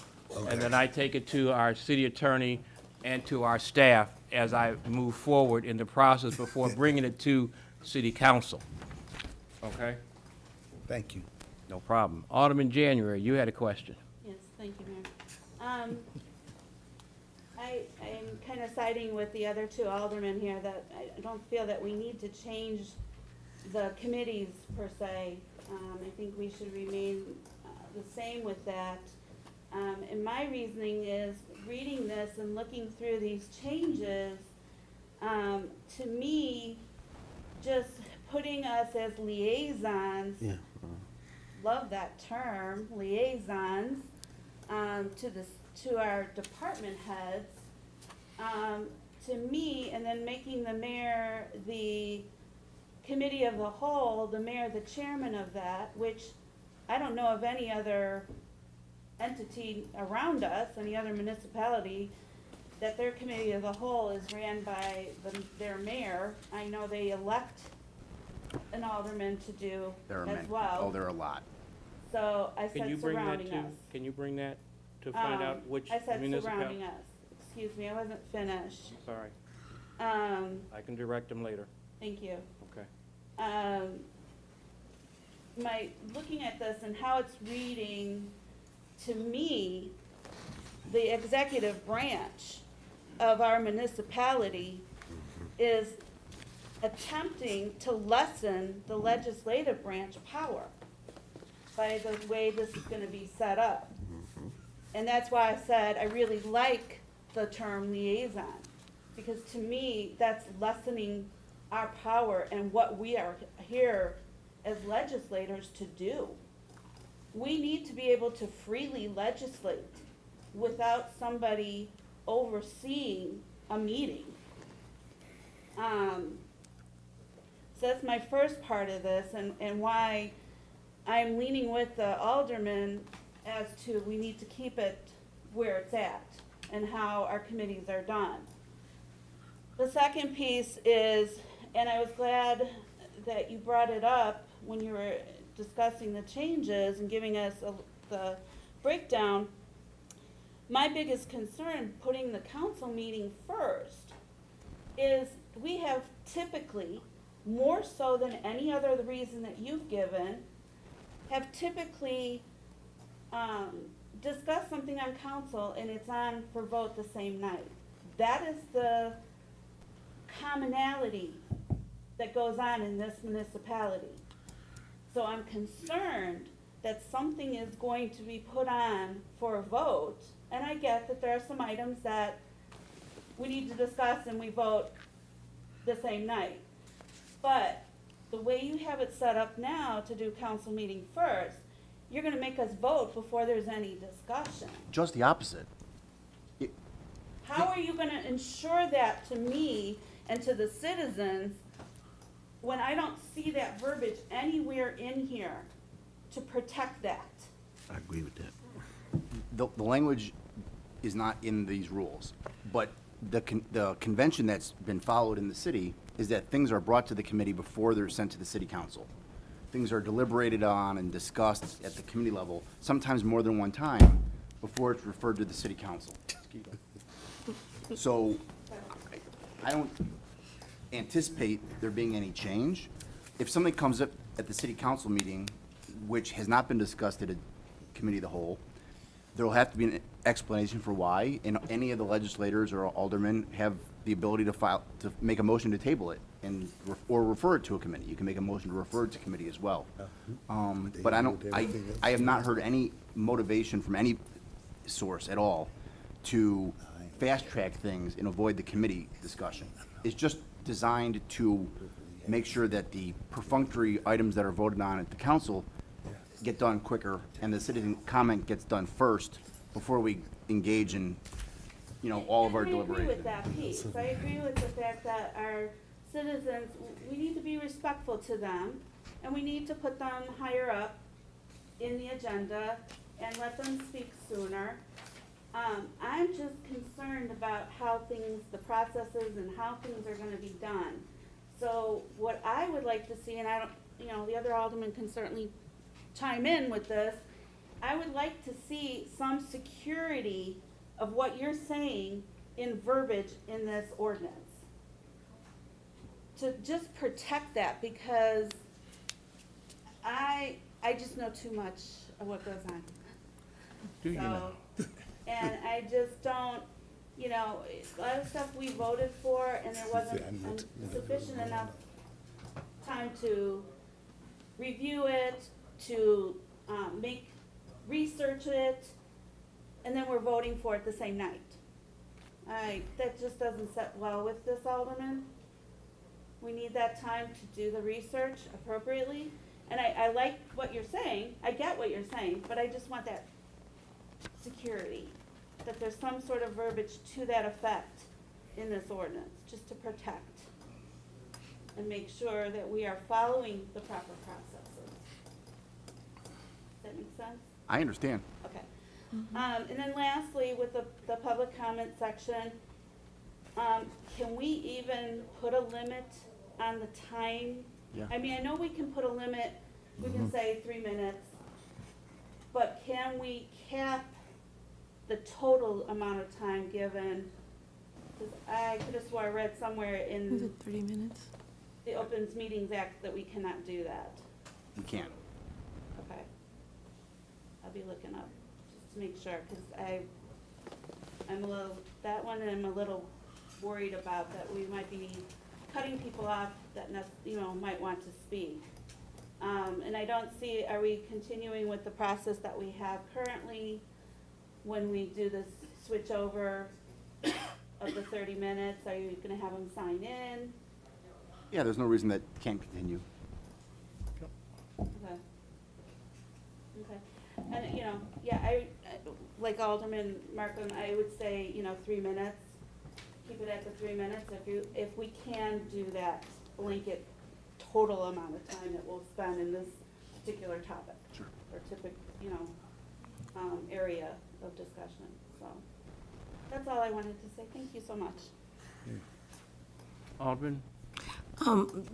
F: and then I take it to our city attorney and to our staff as I move forward in the process before bringing it to city council. Okay?
A: Thank you.
F: No problem. Alderman January, you had a question.
C: Yes, thank you, Mayor. I am kind of siding with the other 2 aldermen here that I don't feel that we need to change the committees per se. I think we should remain the same with that. And my reasoning is, reading this and looking through these changes, to me, just putting us as liaisons,
H: Yeah.
C: love that term, liaisons, to our department heads, to me, and then making the mayor the committee of the whole, the mayor the chairman of that, which I don't know of any other entity around us, any other municipality, that their committee of the whole is ran by their mayor. I know they elect an alderman to do
E: There are
C: as
E: many.
C: well.
E: Oh, there are a lot.
C: So I
F: Can you
C: said
F: bring that
C: surrounding
F: to,
C: us.
F: can you bring that to find out which
C: I said surrounding
F: municipality?
C: us. Excuse me, I wasn't finished.
F: Sorry,
C: I
F: can direct them later.
C: Thank you.
F: Okay.
C: Looking at this and how it's reading, to me, the executive branch of our municipality is attempting to lessen the legislative branch power by the way this is gonna be set up. And that's why I said I really like the term liaison, because to me, that's lessening our power and what we are here as legislators to do. We need to be able to freely legislate without somebody overseeing a meeting. So that's my first part of this and why I'm leaning with the alderman as to we need to keep it where it's at and how our committees are done. The second piece is, and I was glad that you brought it up when you were discussing the changes and giving us the breakdown. My biggest concern, putting the council meeting first, is we have typically, more so than any other reason that you've given, have typically discussed something on council and it's on for vote the same night. That is the commonality that goes on in this municipality. So I'm concerned that something is going to be put on for a vote, and I get that there are some items that we need to discuss and we vote the same night. But the way you have it set up now to do council meeting first, you're gonna make us vote before there's any discussion.
E: Just the opposite.
C: How are you gonna ensure that to me and to the citizens when I don't see that verbiage anywhere in here to protect that?
H: I agree with that.
E: The language is not in these rules, but the convention that's been followed in the city is that things are brought to the committee before they're sent to the city council. Things are deliberated on and discussed at the committee level, sometimes more than one time, before it's referred to the city council. So, I don't anticipate there being any change. If something comes up at the city council meeting, which has not been discussed at a committee of the whole, there will have to be an explanation for why, and any of the legislators or aldermen have the ability to make a motion to table it or refer it to a committee. You can make a motion to refer it to committee as well. But I have not heard any motivation from any source at all to fast-track things and avoid the committee discussion. It's just designed to make sure that the perfunctory items that are voted on at the council get done quicker, and the citizen comment gets done first before we engage in, all of our
C: And I agree
E: deliberation.
C: with that piece. I agree with the fact that our citizens, we need to be respectful to them, and we need to put them higher up in the agenda and let them speak sooner. I'm just concerned about how things, the processes and how things are gonna be done. So what I would like to see, and I don't, the other alderman can certainly chime in with this, I would like to see some security of what you're saying in verbiage in this ordinance. To just protect that, because I just know too much of what goes on.
F: Do you know?
C: And I just don't, a lot of stuff we voted for and there wasn't sufficient enough time to review it, to, research it, and then we're voting for it the same night. That just doesn't set well with this alderman. We need that time to do the research appropriately, and I like what you're saying, I get what you're saying, but I just want that security, that there's some sort of verbiage to that effect in this ordinance, just to protect and make sure that we are following the proper processes. Does that make sense?
E: I understand.
C: Okay. And then lastly, with the public comment section, can we even put a limit on the time
E: Yeah.
C: I mean, I know we can put a limit, we can say 3 minutes, but can we cap the total amount of time given? 'Cause I could have swore I read somewhere
B: Was
C: in
B: it 30 minutes?
C: the Opens Meetings Act that we cannot do that.
E: You can't.
C: Okay. I'll be looking up, just to make sure, because I'm a little, that one I'm a little worried about, that we might be cutting people off that, might want to speak. And I don't see, are we continuing with the process that we have currently when we do this switch over of the 30 minutes? Are you gonna have them sign in?
E: Yeah, there's no reason that can't continue.
C: Okay. Okay. And, like Alderman Markham, I would say, 3 minutes. Keep it at the 3 minutes. If we can do that blanket total amount of time that we'll spend in this particular topic.
E: Sure.
C: Or area of discussion, so. That's all I wanted to say. Thank you so much.
F: Alderman?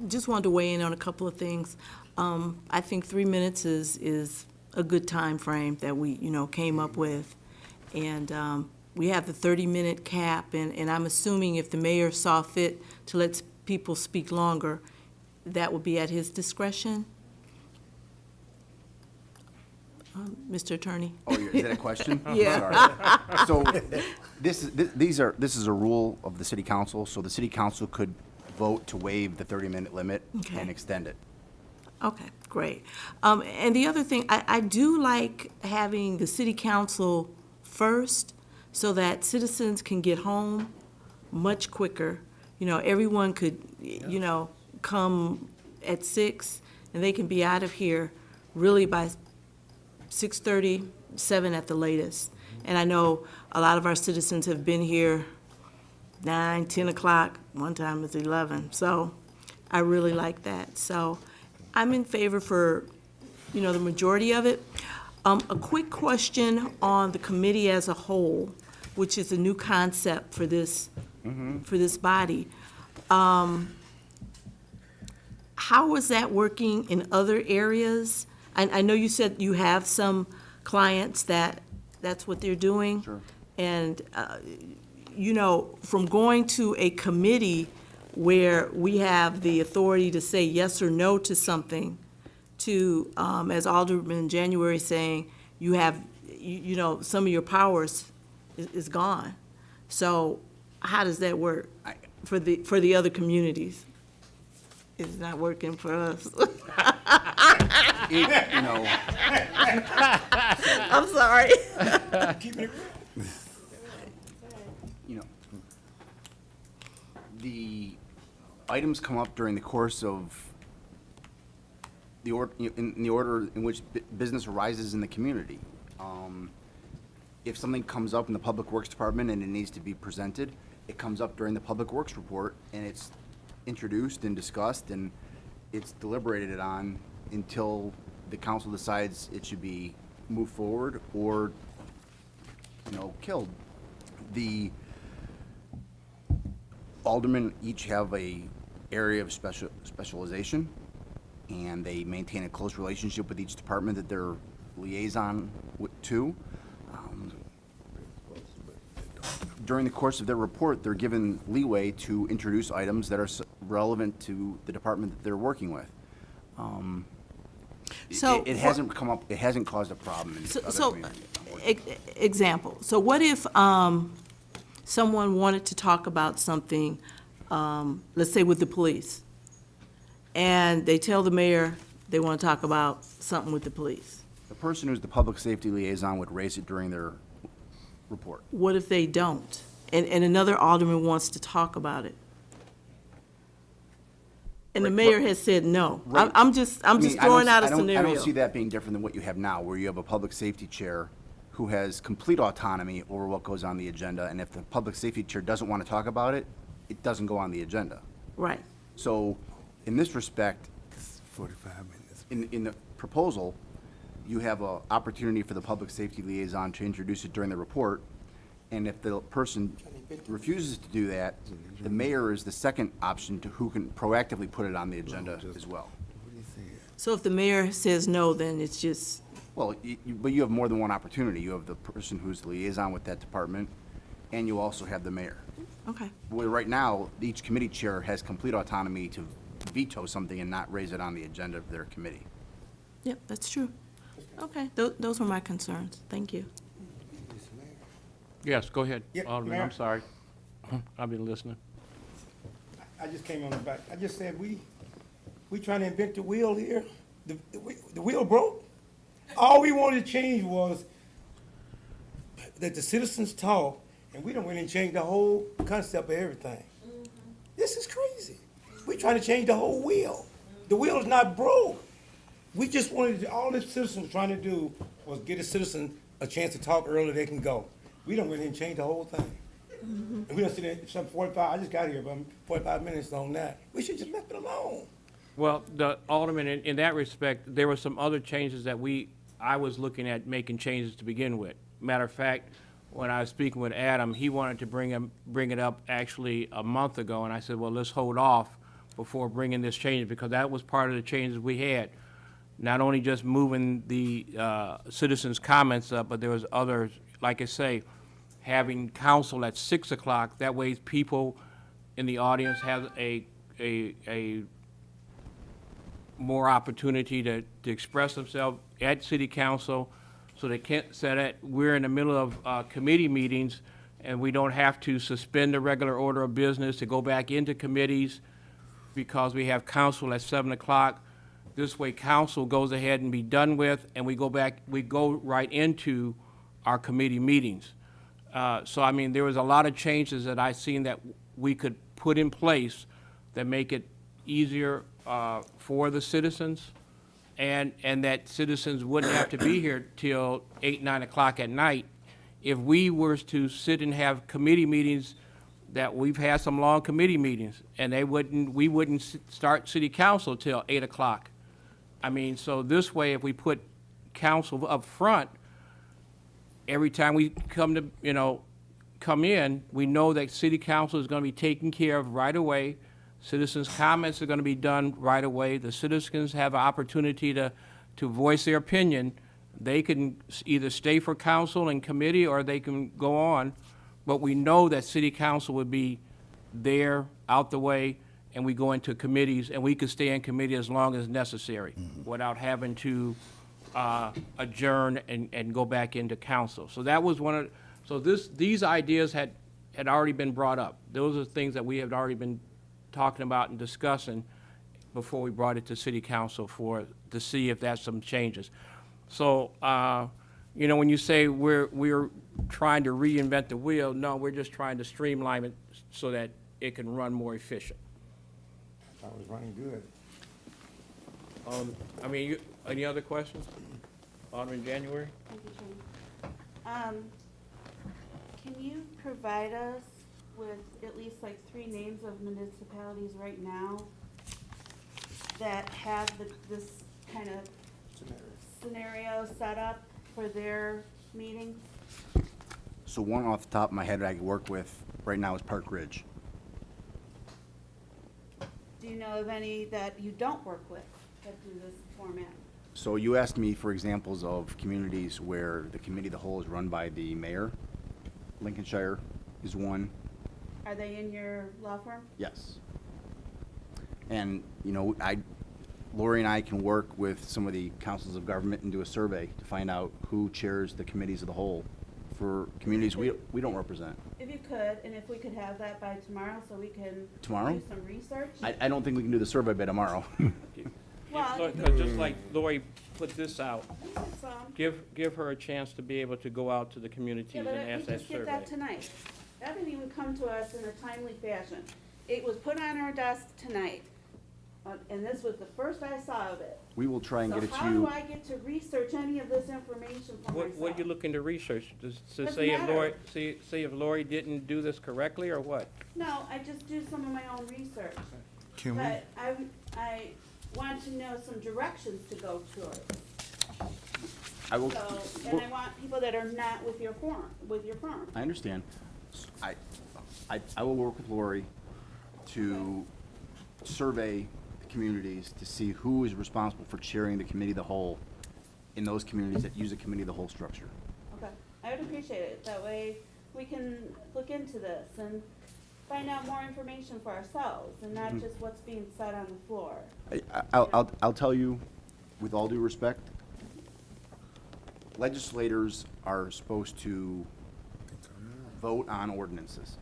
B: Just wanted to weigh in on a couple of things. I think 3 minutes is a good time frame that we, came up with. And we have the 30-minute cap, and I'm assuming if the mayor saw fit to let people speak longer, that would be at his discretion? Mr. Attorney?
E: Oh, is that a question?
B: Yeah.
E: Sorry. So this is a rule of the city council, so the city council could vote to waive the 30-minute limit
B: Okay.
E: and extend it.
B: Okay, great. And the other thing, I do like having the city council first so that citizens can get home much quicker. Everyone could, come at 6 and they can be out of here really by 6:30, 7 at the latest. And I know a lot of our citizens have been here 9, 10 o'clock, one time it's 11. So I really like that. So I'm in favor for, the majority of it. A quick question on the committee as a whole, which is a new concept for this, body. How is that working in other areas? I know you said you have some clients that's what they're doing.
E: Sure.
B: And, from going to a committee where we have the authority to say yes or no to something, to, as Alderman January saying, you have, some of your powers is gone. So how does that work for the other communities? It's not working for us. I'm sorry.
E: The items come up during the course of in the order in which business arises in the community. If something comes up in the Public Works Department and it needs to be presented, it comes up during the Public Works report, and it's introduced and discussed, and it's deliberated on until the council decides it should be moved forward or, killed. The aldermen each have a area of specialization, and they maintain a close relationship with each department that they're liaison to. During the course of their report, they're given leeway to introduce items that are relevant to the department that they're working with.
B: So
E: It hasn't come up, it hasn't caused a problem in other
B: So,
E: communities.
B: example, so what if someone wanted to talk about something, let's say with the police, and they tell the mayor they want to talk about something with the police?
E: The person who's the public safety liaison would raise it during their report.
B: What if they don't? And another alderman wants to talk about it? And the
E: Right,
B: mayor
E: well-
B: has said no.
E: Right.
B: I'm just
E: I mean,
B: throwing out a
E: I don't
B: scenario.
E: see that being different than what you have now, where you have a public safety chair who has complete autonomy over what goes on the agenda, and if the public safety chair doesn't want to talk about it, it doesn't go on the agenda.
B: Right.
E: So, in this respect,
A: 45 minutes.
E: in the proposal, you have an opportunity for the public safety liaison to introduce it during the report, And if the person refuses to do that, the mayor is the second option to who can proactively put it on the agenda as well.
B: So if the mayor says no, then it's just,
E: Well, but you have more than one opportunity. You have the person who's the liaison with that department, and you also have the mayor.
B: okay.
E: Well, right now, each committee chair has complete autonomy to veto something and not raise it on the agenda of their committee.
B: Yep, that's true. Okay, those were my concerns. Thank you.
F: Yes, go ahead,
I: Yeah,
F: Alderman,
I: Mayor.
F: I'm sorry. I've been listening.
I: I just came on the back. I just said, we trying to invent the wheel here. The wheel broke. All we wanted to change was that the citizens talk, and we don't really change the whole concept of everything. This is crazy. We trying to change the whole wheel. The wheel is not broke. We just wanted, all the citizens trying to do was get a citizen a chance to talk earlier they can go. We don't really change the whole thing. And we don't sit there, some 45, I just got here, but I'm 45 minutes on that. We should just left it alone.
F: Well, the Alderman, in that respect, there were some other changes that I was looking at making changes to begin with. Matter of fact, when I was speaking with Adam, he wanted to bring it up actually a month ago, and I said, well, let's hold off before bringing this change, because that was part of the changes we had. Not only just moving the citizens' comments up, but there was others, like I say, having council at 6 o'clock. That way people in the audience have a more opportunity to express themselves at city council, so they can't say that we're in the middle of committee meetings and we don't have to suspend the regular order of business to go back into committees because we have council at 7 o'clock. This way council goes ahead and be done with, and we go right into our committee meetings. So I mean, there was a lot of changes that I seen that we could put in place that make it easier for the citizens, and that citizens wouldn't have to be here till 8, 9 o'clock at night. If we were to sit and have committee meetings, that we've had some long committee meetings, and we wouldn't start city council till 8 o'clock. I mean, so this way, if we put council up front, every time we come in, we know that city council is gonna be taken care of right away. Citizens' comments are gonna be done right away. The citizens have an opportunity to voice their opinion. They can either stay for council and committee, or they can go on. But we know that city council would be there, out the way, and we go into committees, and we could stay in committee as long as necessary without having to adjourn and go back into council. So that was these ideas had already been brought up. Those are things that we had already been talking about and discussing before we brought it to city council to see if that's some changes. So, when you say we're trying to reinvent the wheel, no, we're just trying to streamline it so that it can run more efficient.
I: I was running good.
F: Any other questions? Alderman January?
C: Thank you, Chairman. Can you provide us with at least like 3 names of municipalities right now that have this kind of scenario set up for their meetings?
E: So one off the top of my head that I could work with right now is Park Ridge.
C: Do you know of any that you don't work with that do this format?
E: So you asked me for examples of communities where the committee of the whole is run by the mayor. Lincolnshire is one.
C: Are they in your law firm?
E: Yes. And, Lori and I can work with some of the councils of government and do a survey to find out who chairs the committees of the whole for communities we don't represent.
C: If you could, and if we could have that by tomorrow so we can
E: Tomorrow?
C: do some research?
E: I don't think we can do the survey by tomorrow.
C: Well,
F: Just like Lori put this out,
C: it's,
F: give her a chance to be able to go out to the communities
C: yeah,
F: and
C: but
F: ask
C: we
F: that
C: just get
F: survey.
C: that tonight. That didn't even come to us in a timely fashion. It was put on our desk tonight, and this was the first I saw of it.
E: We will try and get it
C: So
E: to
C: how do
E: you.
C: I get to research any of this information for myself?
F: What are you looking to research? To
C: Doesn't
F: say if Lori,
C: matter.
F: say if Lori didn't do this correctly, or what?
C: No, I just do some of my own research.
A: Can we,
C: But I want to know some directions to go towards.
E: I will.
C: So, and I want people that are not with your firm,
E: I understand. I will work with Lori to survey the communities to see who is responsible for chairing the committee of the whole in those communities that use a committee of the whole structure.
C: Okay, I would appreciate it. That way, we can look into this and find out more information for ourselves, and not just what's being said on the floor.
E: I'll tell you, with all due respect, legislators are supposed to vote on ordinances.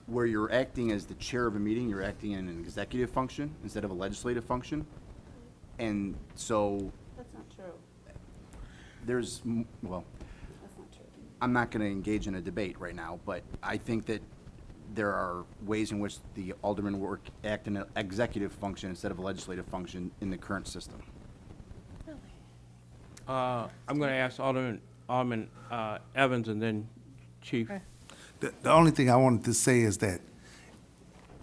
E: Where you're acting as the chair of a meeting, you're acting in an executive function instead of a legislative function. And so
C: That's not true.
E: well,
C: That's not true.
E: I'm not going to engage in a debate right now, but I think that there are ways in which the aldermen act in an executive function instead of a legislative function in the current system.
F: I'm going to ask Alderman Evans and then Chief.
A: The only thing I wanted to say is that,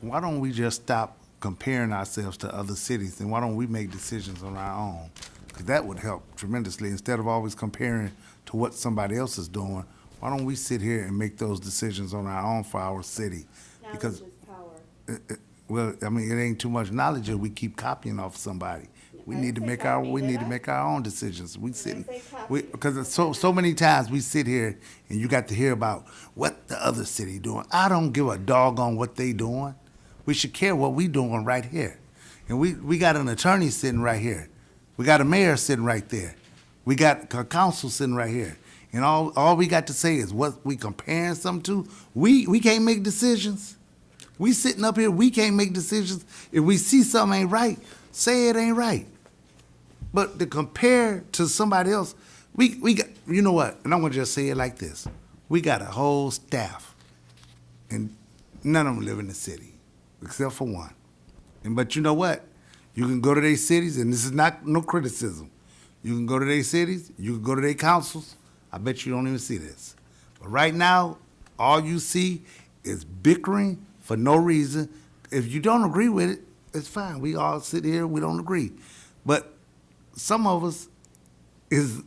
A: why don't we just stop comparing ourselves to other cities, and why don't we make decisions on our own? Because that would help tremendously, instead of always comparing to what somebody else is doing. Why don't we sit here and make those decisions on our own for our city? Because,
C: Knowledge is power.
A: well, I mean, it ain't too much knowledge if we keep copying off somebody. We
C: I
A: need to
C: didn't say
A: make our,
C: copy,
A: we
C: did
A: need to
C: I?
A: make our own decisions. We sit,
C: say copy?
A: because so many times we sit here and you got to hear about what the other city doing. I don't give a doggone what they doing. We should care what we doing right here. And we got an attorney sitting right here. We got a mayor sitting right there. We got a council sitting right here. And all we got to say is what we comparing something to. We can't make decisions. We sitting up here, we can't make decisions. If we see something ain't right, say it ain't right. But to compare to somebody else, we got, you know what, and I'm gonna just say it like this. We got a whole staff, and none of them live in the city, except for one. But you know what? You can go to their cities, and this is not no criticism. You can go to their cities, you can go to their councils. I bet you don't even see this. But right now, all you see is bickering for no reason. If you don't agree with it, it's fine. We all sit here, we don't agree. But some of us is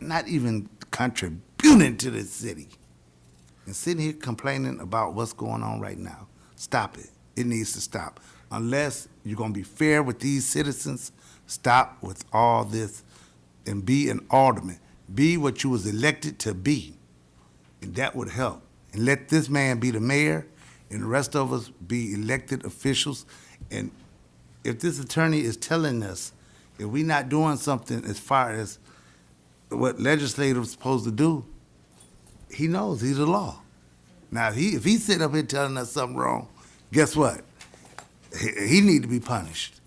A: not even contributing to this city. And sitting here complaining about what's going on right now. Stop it. It needs to stop. Unless you're gonna be fair with these citizens, stop with all this and be an alderman. Be what you was elected to be. And that would help. And let this man be the mayor and the rest of us be elected officials. And if this attorney is telling us if we not doing something as far as what legislators supposed to do, he knows he's the law. Now, if he sit up here telling us something wrong, guess what? He need to be punished.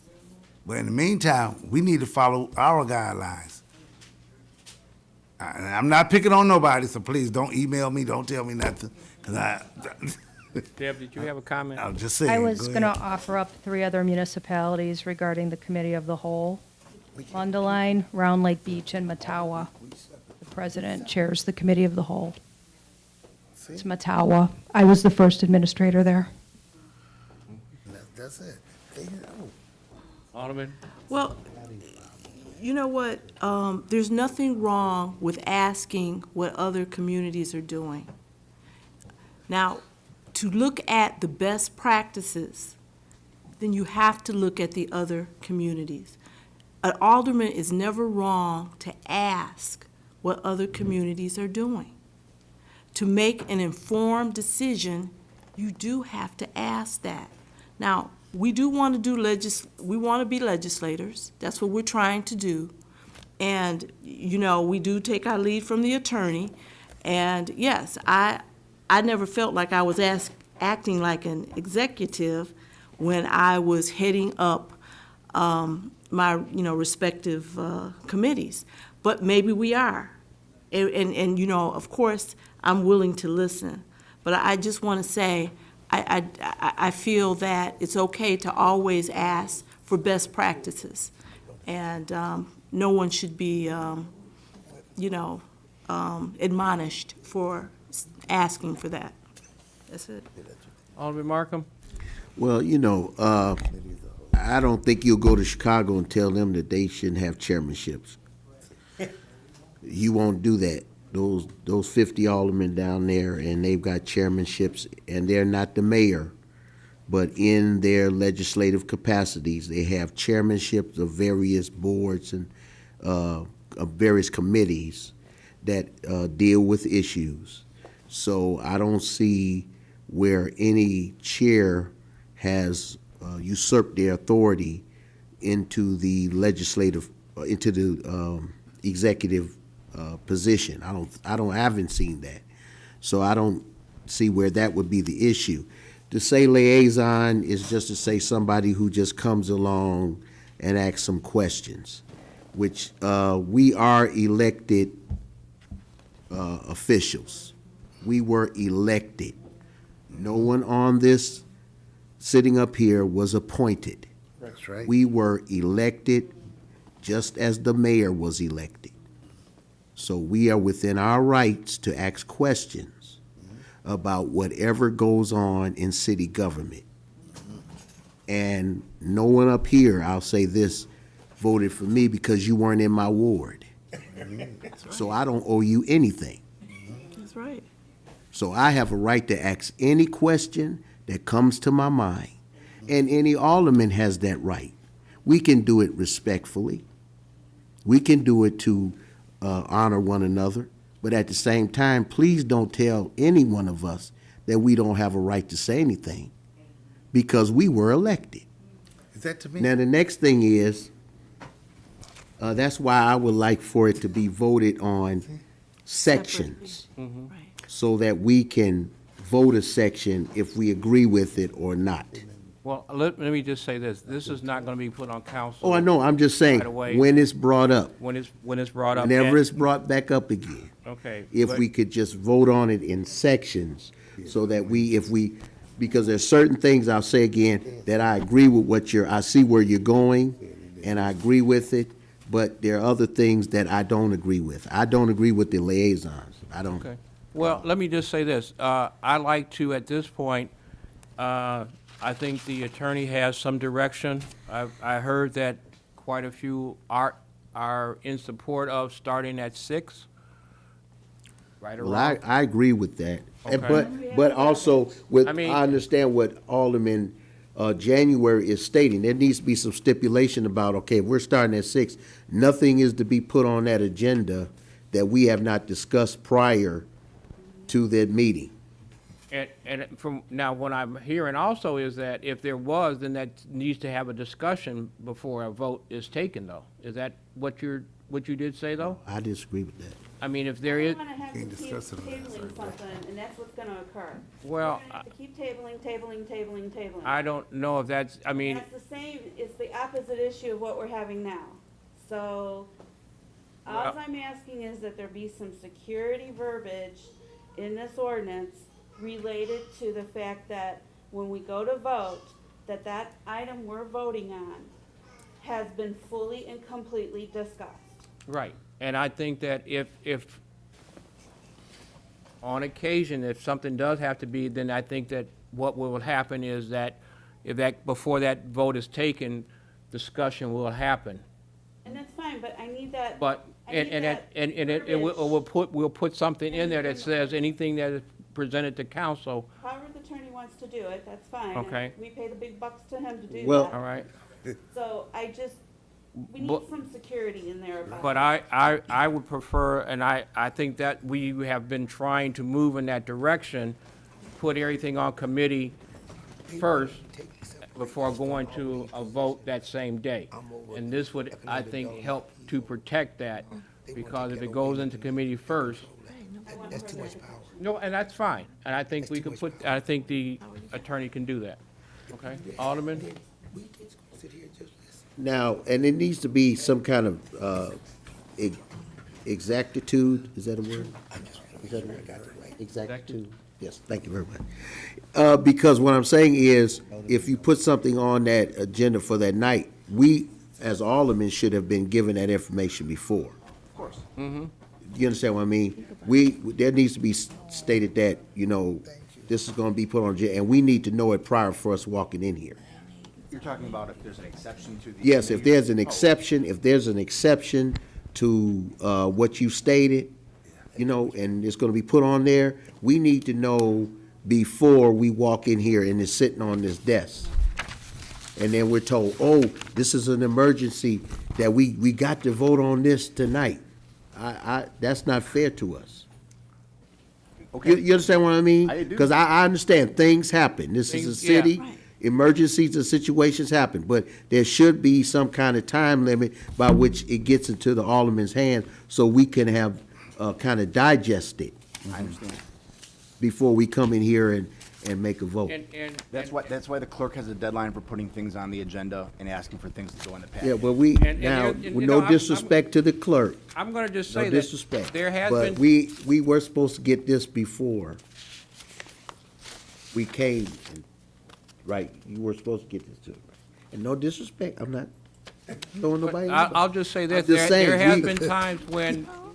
A: But in the meantime, we need to follow our guidelines. And I'm not picking on nobody, so please don't email me, don't tell me nothing, because
F: Deb, did you have a comment?
A: I'm just saying.
J: I was
A: go
J: going to
A: ahead.
J: offer up 3 other municipalities regarding the committee of the whole. Mundelein, Round Lake Beach, and Matawa. The president chairs the committee of the whole. It's Matawa. I was the first administrator there.
A: That's it.
F: Alderman?
B: Well, you know what? There's nothing wrong with asking what other communities are doing. Now, to look at the best practices, then you have to look at the other communities. An alderman is never wrong to ask what other communities are doing. To make an informed decision, you do have to ask that. Now, we do want to we want to be legislators. That's what we're trying to do. And, you know, we do take our lead from the attorney. And yes, I never felt like I was acting like an executive when I was heading up my, respective committees. But maybe we are. And, of course, I'm willing to listen. But I just want to say, I feel that it's okay to always ask for best practices. And no one should be, admonished for asking for that. That's it.
F: Alderman Markham?
H: Well, I don't think you'll go to Chicago and tell them that they shouldn't have chairmanships. You won't do that. Those 50 aldermen down there, and they've got chairmanships, and they're not the mayor, but in their legislative capacities, they have chairmanships of various boards and of various committees that deal with issues. So I don't see where any chair has usurped their authority into the legislative, into the executive position. I haven't seen that. So I don't see where that would be the issue. To say liaison is just to say somebody who just comes along and asks some questions, which we are elected officials. We were elected. No one on this sitting up here was appointed.
A: That's right.
H: We were elected just as the mayor was elected. So we are within our rights to ask questions about whatever goes on in city government. And no one up here, I'll say this, voted for me because you weren't in my ward. So I don't owe you anything.
B: That's right.
H: So I have a right to ask any question that comes to my mind, and any alderman has that right. We can do it respectfully. We can do it to honor one another, but at the same time, please don't tell any one of us that we don't have a right to say anything, because we were elected.
A: Is that to me?
H: Now, the next thing is, that's why I would like for it to be voted on sections,
B: Right.
H: so that we can vote a section if we agree with it or not.
F: Well, let me just say this. This is not going to be put on council.
H: Oh, I know, I'm just saying,
F: Right away.
H: when it's brought up,
F: When it's brought up.
H: whenever
F: at-
H: it's brought back up again,
F: Okay.
H: if
F: but-
H: we could just vote on it in sections, so that because there's certain things, I'll say again, that I agree with I see where you're going, and I agree with it, but there are other things that I don't agree with. I don't agree with the liaisons. I don't.
F: Okay. Well, let me just say this. I like to, at this point, I think the attorney has some direction. I heard that quite a few are in support of starting at 6. Right or
H: Well,
F: wrong?
H: I agree with that.
F: Okay.
H: But also,
F: I mean-
H: I understand what Alderman January is stating. There needs to be some stipulation about, okay, if we're starting at 6, nothing is to be put on that agenda that we have not discussed prior to that meeting.
F: And from, now, what I'm hearing also is that if there was, then that needs to have a discussion before a vote is taken, though. Is that what you did say, though?
H: I disagree with that.
F: I mean, if there is,
C: We're gonna have to
A: Can't
C: keep
A: discuss it on that
C: tabling something, and that's what's gonna occur.
F: well,
C: We're gonna have to keep tabling.
F: I don't know if that's, I mean,
C: That's the same, it's the opposite issue of what we're having now. So, all
F: Well-
C: I'm asking is that there be some security verbiage in this ordinance related to the fact that when we go to vote, that item we're voting on has been fully and completely discussed.
F: right. And I think that if on occasion, if something does have to be, then I think that what will happen is that before that vote is taken, discussion will happen.
C: And that's fine, but I need that.
F: But,
C: I need that verbiage.
F: we'll put something in there that says anything that is presented to council,
C: However the attorney wants to do it, that's fine.
F: Okay.
C: We pay the big bucks to him to do
H: Well-
C: that.
F: all right?
C: So we need
F: But-
C: some security in there about.
F: But I would prefer, and I think that we have been trying to move in that direction, put everything on committee first before going to a vote that same day. And this would, I think, help to protect that, because if it goes into committee first.
I: That's too much power.
F: No, and that's fine, and I think we could I think the attorney can do that. Okay, Alderman?
I: We just gonna sit here and just listen.
H: Now, and it needs to be some kind of exactitude, is that a word? Is that a word? Exactitude, yes, thank you very much. Because what I'm saying is, if you put something on that agenda for that night, we, as aldermen, should have been given that information before.
E: Of course.
H: You understand what I mean? There needs to be stated that, this is gonna be put on, and we need to know it prior for us walking in here.
E: You're talking about if there's an exception to the.
H: Yes, if there's an exception, to, what you stated, you know, and it's gonna be put on there, we need to know before we walk in here and it's sitting on this desk. And then we're told, oh, this is an emergency, that we got to vote on this tonight. That's not fair to us.
E: Okay.
H: You understand what I mean?
E: I do.
H: Because I understand, things happen. This is a
F: Things- yeah.
H: city,
B: Right.
H: emergencies and situations happen. But there should be some kind of time limit by which it gets into the alderman's hands so we can have, kind of digest it
E: I understand.
H: before we come in here and make a vote.
F: And
E: That's why the clerk has a deadline for putting things on the agenda and asking for things to go in the packet.
H: Yeah, well,
F: And-
H: now,
F: and, you
H: with
F: know,
H: no
F: I'm-
H: disrespect to the clerk,
F: I'm gonna just
H: no
F: say that
H: disrespect.
F: there has
H: But
F: been,
H: we were supposed to get this before we came, right, you were supposed to get this too. And no disrespect, I'm not throwing
F: but
H: nobody.
F: I'll just say this,
H: I'm just saying,
F: there has
H: we-
F: been times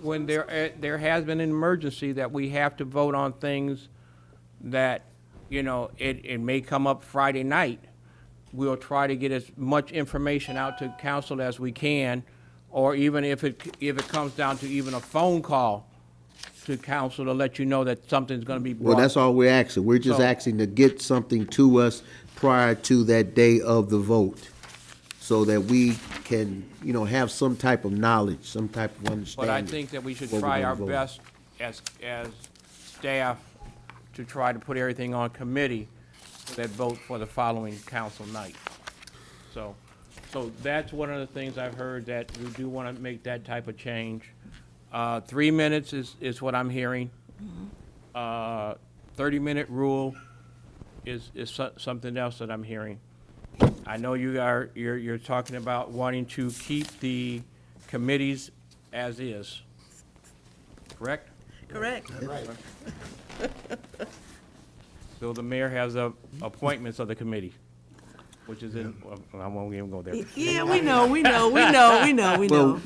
F: when there has been an emergency that we have to vote on things that, you know, it may come up Friday night. We'll try to get as much information out to council as we can, or even if it comes down to even a phone call to council to let you know that something's gonna be brought.
H: Well, that's all we're asking. We're just
F: So-
H: asking to get something to us prior to that day of the vote, so that we can, you know, have some type of knowledge, some type of understanding.
F: But I think that we should
H: what we're
F: try
H: gonna
F: our
H: vote on.
F: best as staff to try to put everything on committee that vote for the following council night. So that's one of the things I've heard, that we do want to make that type of change. 3 minutes is what I'm hearing. 30-minute rule is something else that I'm hearing. I know you're talking about wanting to keep the committees as is, correct?
B: Correct.
F: So the mayor has the appointments of the committee, which is in, well, I won't even go there.
B: Yeah, we know.
H: Well,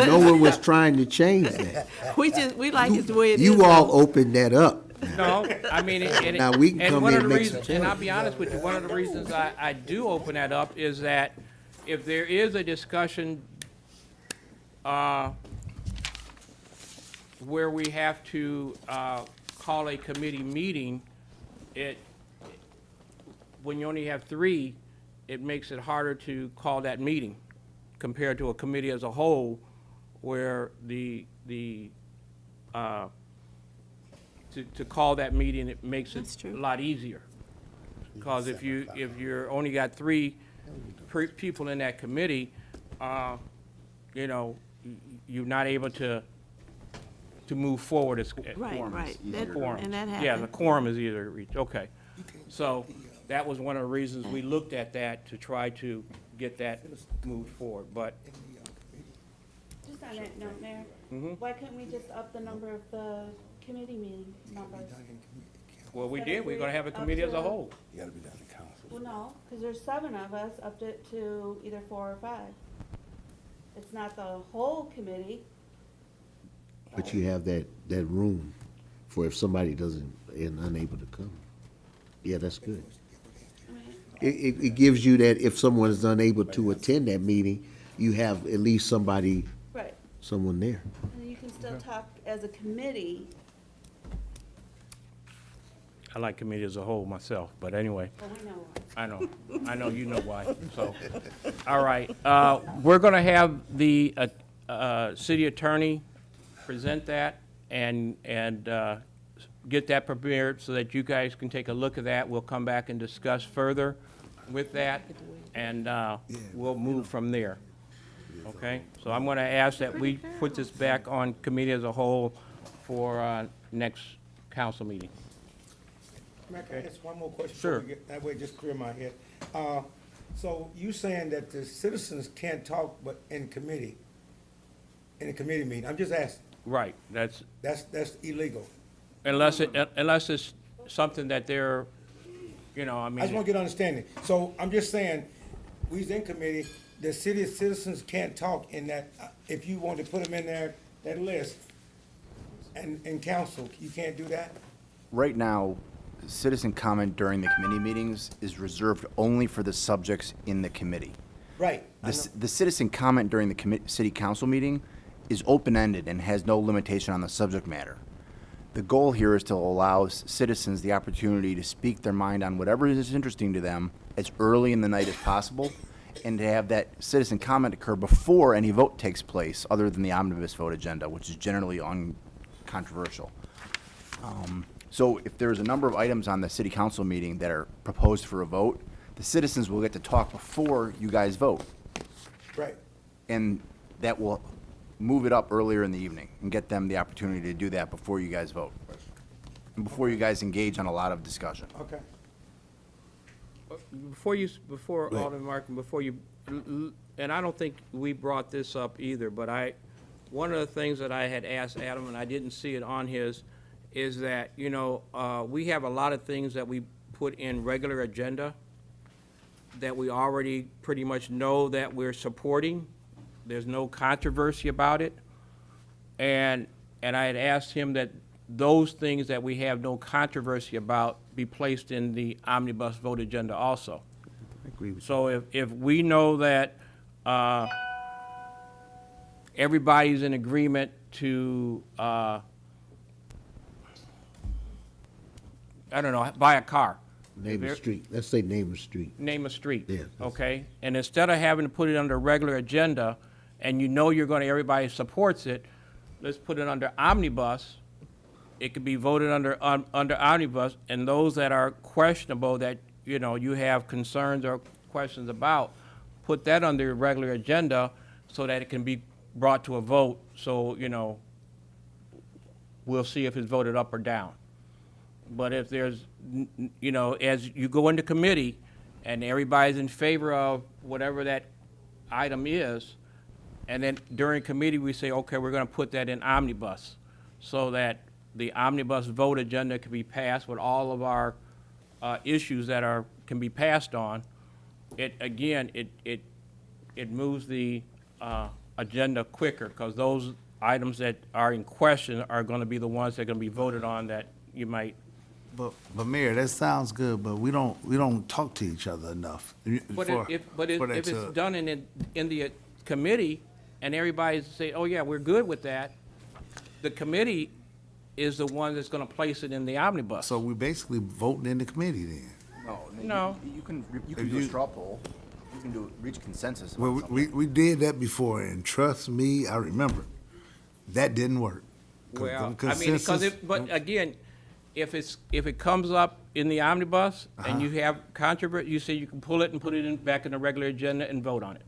H: no one was trying to change that.
B: We like it the way it is.
H: You all opened that up.
F: No, I mean,
H: Now, we can come
F: one
H: in
F: of
H: and
F: the
H: make some
F: reasons, and I'll be honest with you, one of the reasons I do open that up is that if there is a discussion, where we have to, call a committee meeting, when you only have 3, it makes it harder to call that meeting compared to a committee as a whole, where to call that meeting, it makes it
B: That's true.
F: a lot easier. Because if you're only got 3 people in that committee, you know, you're not able to move forward as.
B: Right,
E: Quorum is
B: right.
E: easier to
F: Quorum.
B: And that
F: Yeah, the
B: happened.
F: quorum is easier to reach, okay. So that was one of the reasons we looked at that, to try to get that moved forward, but
C: Just on that note, Mayor, why couldn't we just up the number of the committee meeting numbers?
F: well, we did, we're gonna have a committee as a whole.
C: Well, no, because there's 7 of us, upped it to either 4 or 5. It's not the whole committee.
H: But you have that room for if somebody doesn't, and unable to come. Yeah, that's good. It gives you that if someone is unable to attend that meeting, you have at least
C: Right.
H: someone there.
C: And you can still talk as a committee,
F: I like committee as a whole myself, but anyway.
C: but we know.
F: I know you know why, so. All right, we're gonna have the, city attorney present that and get that prepared so that you guys can take a look at that. We'll come back and discuss further with that, and, we'll move from there. Okay? So I'm gonna ask that we put this back on committee as a whole for, next council meeting.
I: Mac, can I ask one more question?
F: Sure.
I: before we get- That way, just clear my head. So you saying that the citizens can't talk but in committee, in a committee meeting? I'm just asking.
F: Right, that's,
I: That's illegal.
F: unless it's something that they're, you know, I
I: I just
F: mean,
I: want to get understanding. So I'm just saying, we's in committee, the city citizens can't talk in that, if you want to put them in there, that list, and in council, you can't do that?
E: Right now, citizen comment during the committee meetings is reserved only for the subjects in the committee.
I: Right. I know.
E: The citizen comment during the city council meeting is open-ended and has no limitation on the subject matter. The goal here is to allow citizens the opportunity to speak their mind on whatever is interesting to them as early in the night as possible, and to have that citizen comment occur before any vote takes place, other than the omnibus vote agenda, which is generally uncontroversial. So if there's a number of items on the city council meeting that are proposed for a vote, the citizens will get to talk before you guys vote.
I: Right.
E: And that will move it up earlier in the evening and get them the opportunity to do that before you guys vote. And before you guys engage on a lot of discussion.
I: Okay.
F: Before Alderman Markin, before you, and I don't think we brought this up either, but one of the things that I had asked Adam, and I didn't see it on his, is that, we have a lot of things that we put in regular agenda that we already pretty much know that we're supporting. There's no controversy about it. And I had asked him that those things that we have no controversy about be placed in the omnibus vote agenda also.
H: I agree with you.
F: So if we know that everybody's in agreement to, I don't know, buy a car.
H: Name a street, let's say name a street.
F: Name a street.
H: Yeah, that's-
F: Okay? And instead of having to put it under regular agenda, and everybody supports it, let's put it under omnibus. It could be voted under omnibus, and those that are questionable, that, you have concerns or questions about, put that under regular agenda so that it can be brought to a vote, so, we'll see if it's voted up or down. But if there's, as you go into committee and everybody's in favor of whatever that item is, and then during committee, we say, okay, we're gonna put that in omnibus, so that the omnibus vote agenda can be passed with all of our issues that can be passed on. It moves the agenda quicker, because those items that are in question are gonna be the ones that are gonna be voted on that you might.
A: But Mayor, that sounds good, but we don't talk to each other enough.
F: But
A: for-
F: if
A: for that
F: it's
A: to-
F: done in the committee, and everybody say, oh yeah, we're good with that, the committee is the one that's gonna place it in the omnibus.
A: So we're basically voting in the committee then.
F: No.
E: You can
A: If
E: do a
A: you-
E: straw poll. You can reach consensus about
A: Well,
E: something.
A: we did that before, and trust me, I remember, that didn't work.
F: Well,
A: Consensus-
F: but again, if it comes up in the omnibus and you have controversy, you say you can pull it and put it back in the regular agenda and vote on it.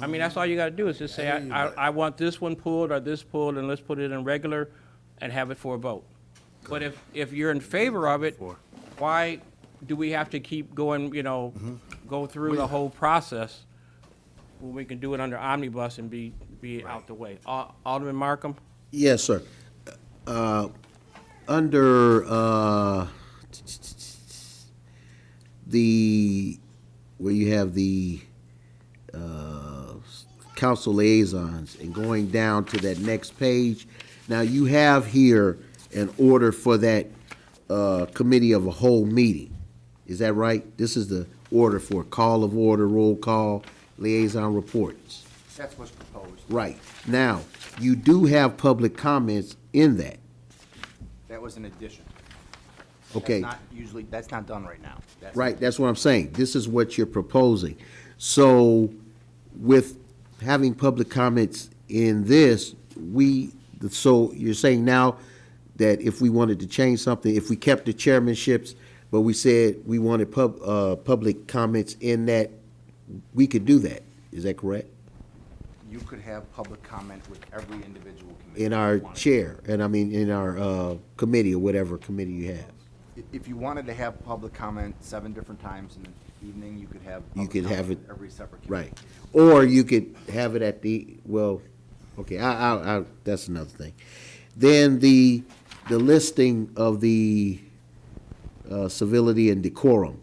F: That's all you gotta do, is just say, I want this one pulled or this pulled, and let's put it in regular and have it for a vote. But if you're in favor of it, why do we have to keep going, go through the whole process when we can do it under omnibus and be out the way? Alderman Markham?
H: Yes, sir. Under, where you have the, council liaisons, and going down to that next page, now you have here an order for that, committee of a whole meeting. Is that right? This is the order for call of order, roll call, liaison reports.
E: That's what's proposed.
H: Right. Now, you do have public comments in that.
E: That was an addition.
H: Okay.
E: That's not done right now.
H: Right, that's what I'm saying. This is what you're proposing. So with having public comments in this, so you're saying now that if we wanted to change something, if we kept the chairmanships, but we said we wanted public comments in that, we could do that. Is that correct?
E: You could have public comment with every individual committee.
H: In
E: if
H: our
E: you wanted.
H: chair, and I mean, in our committee, or whatever committee you have.
E: If you wanted to have public comment 7 different times in the evening, you could have.
H: You
E: public
H: could have
E: comment
H: it-
E: with every separate committee.
H: Right. Or you could have it at the, well, okay, that's another thing. Then the listing of the civility and decorum.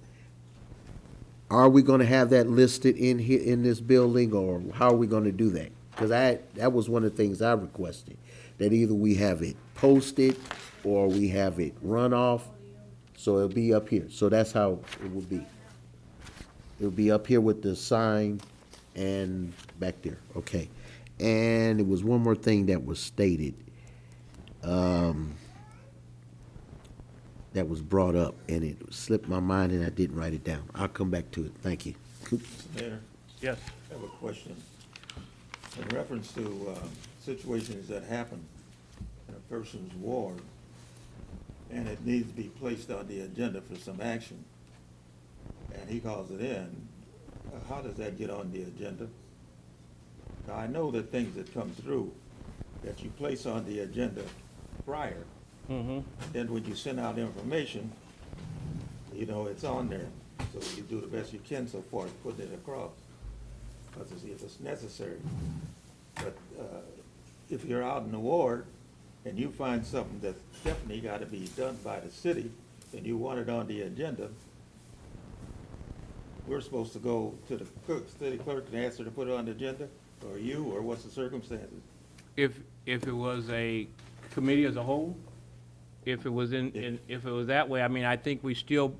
H: Are we gonna have that listed in here, in this building, or how are we gonna do that? Because that was one of the things I requested, that either we have it posted or we have it run off, so it'll be up here. So that's how it would be. It'll be up here with the sign and back there, okay. And there was one more thing that was stated, that was brought up, and it slipped my mind and I didn't write it down. I'll come back to it. Thank you.
I: Mayor,
F: Yes.
I: I have a question. In reference to situations that happen in a person's ward, and it needs to be placed on the agenda for some action, and he calls it in, how does that get on the agenda? Now, I know that things that come through that you place on the agenda prior, then when you send out information, you know, it's on there. So you do the best you can so far as putting it across, because if it's necessary. But if you're out in the ward and you find something that's definitely got to be done by the city, and you want it on the agenda, we're supposed to go to the city clerk and ask her to put it on the agenda, or you, or what's the circumstances?
F: If it was a committee as a whole, if it was if it was that way, I mean, I think we still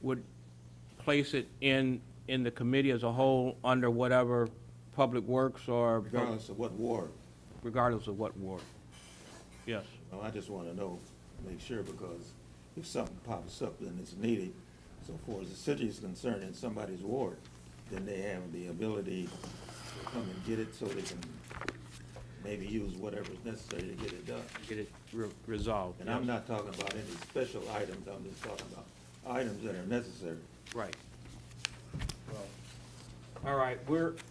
F: would place it in the committee as a whole under whatever Public Works or.
I: Regardless of what ward.
F: Regardless of what ward. Yes.
I: Well, I just want to know, make sure, because if something pops up and it's needed, so far as the city is concerned in somebody's ward, then they have the ability to come and get it so they can maybe use whatever's necessary to get it done.
F: Get it resolved.
I: And I'm not talking about any special items, I'm just talking about items that are necessary.
F: Right. All right,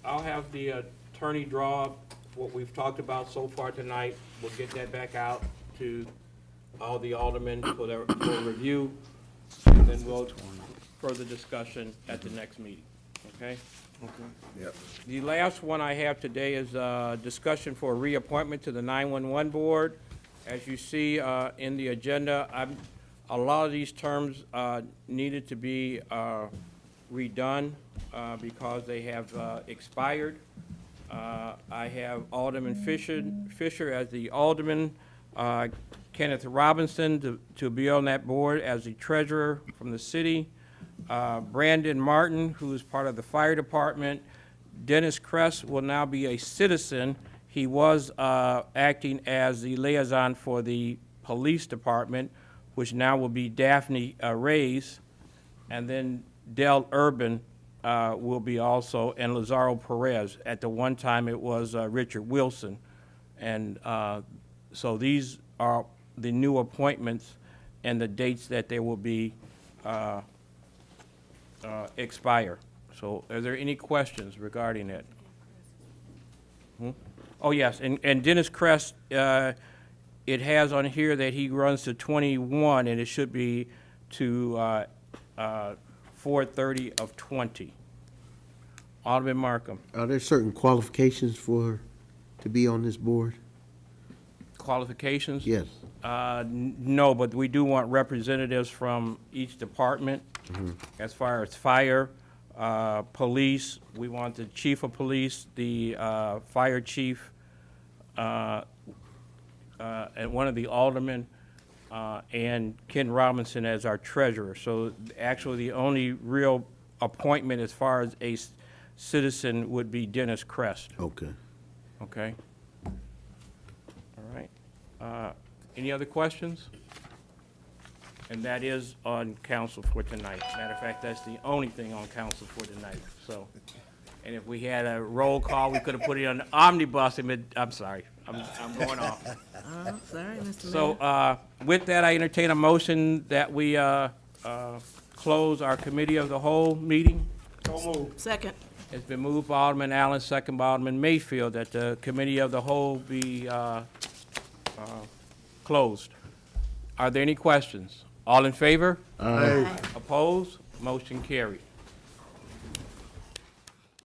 F: I'll have the attorney draw up what we've talked about so far tonight. We'll get that back out to all the aldermen for review, and then we'll further discussion at the next meeting, okay?
A: Yep.
F: The last one I have today is discussion for reappointment to the 911 Board. As you see in the agenda, a lot of these terms needed to be redone because they have expired. I have Alderman Fisher as the alderman, Kenneth Robinson to be on that board as the treasurer from the city, Brandon Martin, who is part of the fire department. Dennis Kress will now be a citizen. He was acting as the liaison for the police department, which now will be Daphne Reyes. And then Del Urban will be also, and Lazaro Perez. At the one time, it was Richard Wilson. And so these are the new appointments and the dates that they will be expire. So are there any questions regarding it? Oh, yes, and Dennis Kress, it has on here that he runs to 21, and it should be to 4/30 of 20. Alderman Markham.
H: Are there certain qualifications to be on this board?
F: Qualifications?
H: Yes.
F: No, but we do want representatives from each department. As far as fire, police, we want the chief of police, the fire chief, and one of the aldermen, and Ken Robinson as our treasurer. So actually, the only real appointment as far as a citizen would be Dennis Kress.
H: Okay.
F: Okay? All right. Any other questions? And that is on council for tonight. Matter of fact, that's the only thing on council for tonight, so. And if we had a roll call, we could have put it on the omnibus. I'm sorry, I'm going off.
B: Sorry, Mr. Mayor.
F: So, with that, I entertain a motion that we close our committee of the whole meeting.
B: Second.
F: It's been moved by Alderman Allen, second by Alderman Mayfield, that the committee of the whole be closed. Are there any questions? All in favor?
H: Aye.
F: Opposed? Motion carried.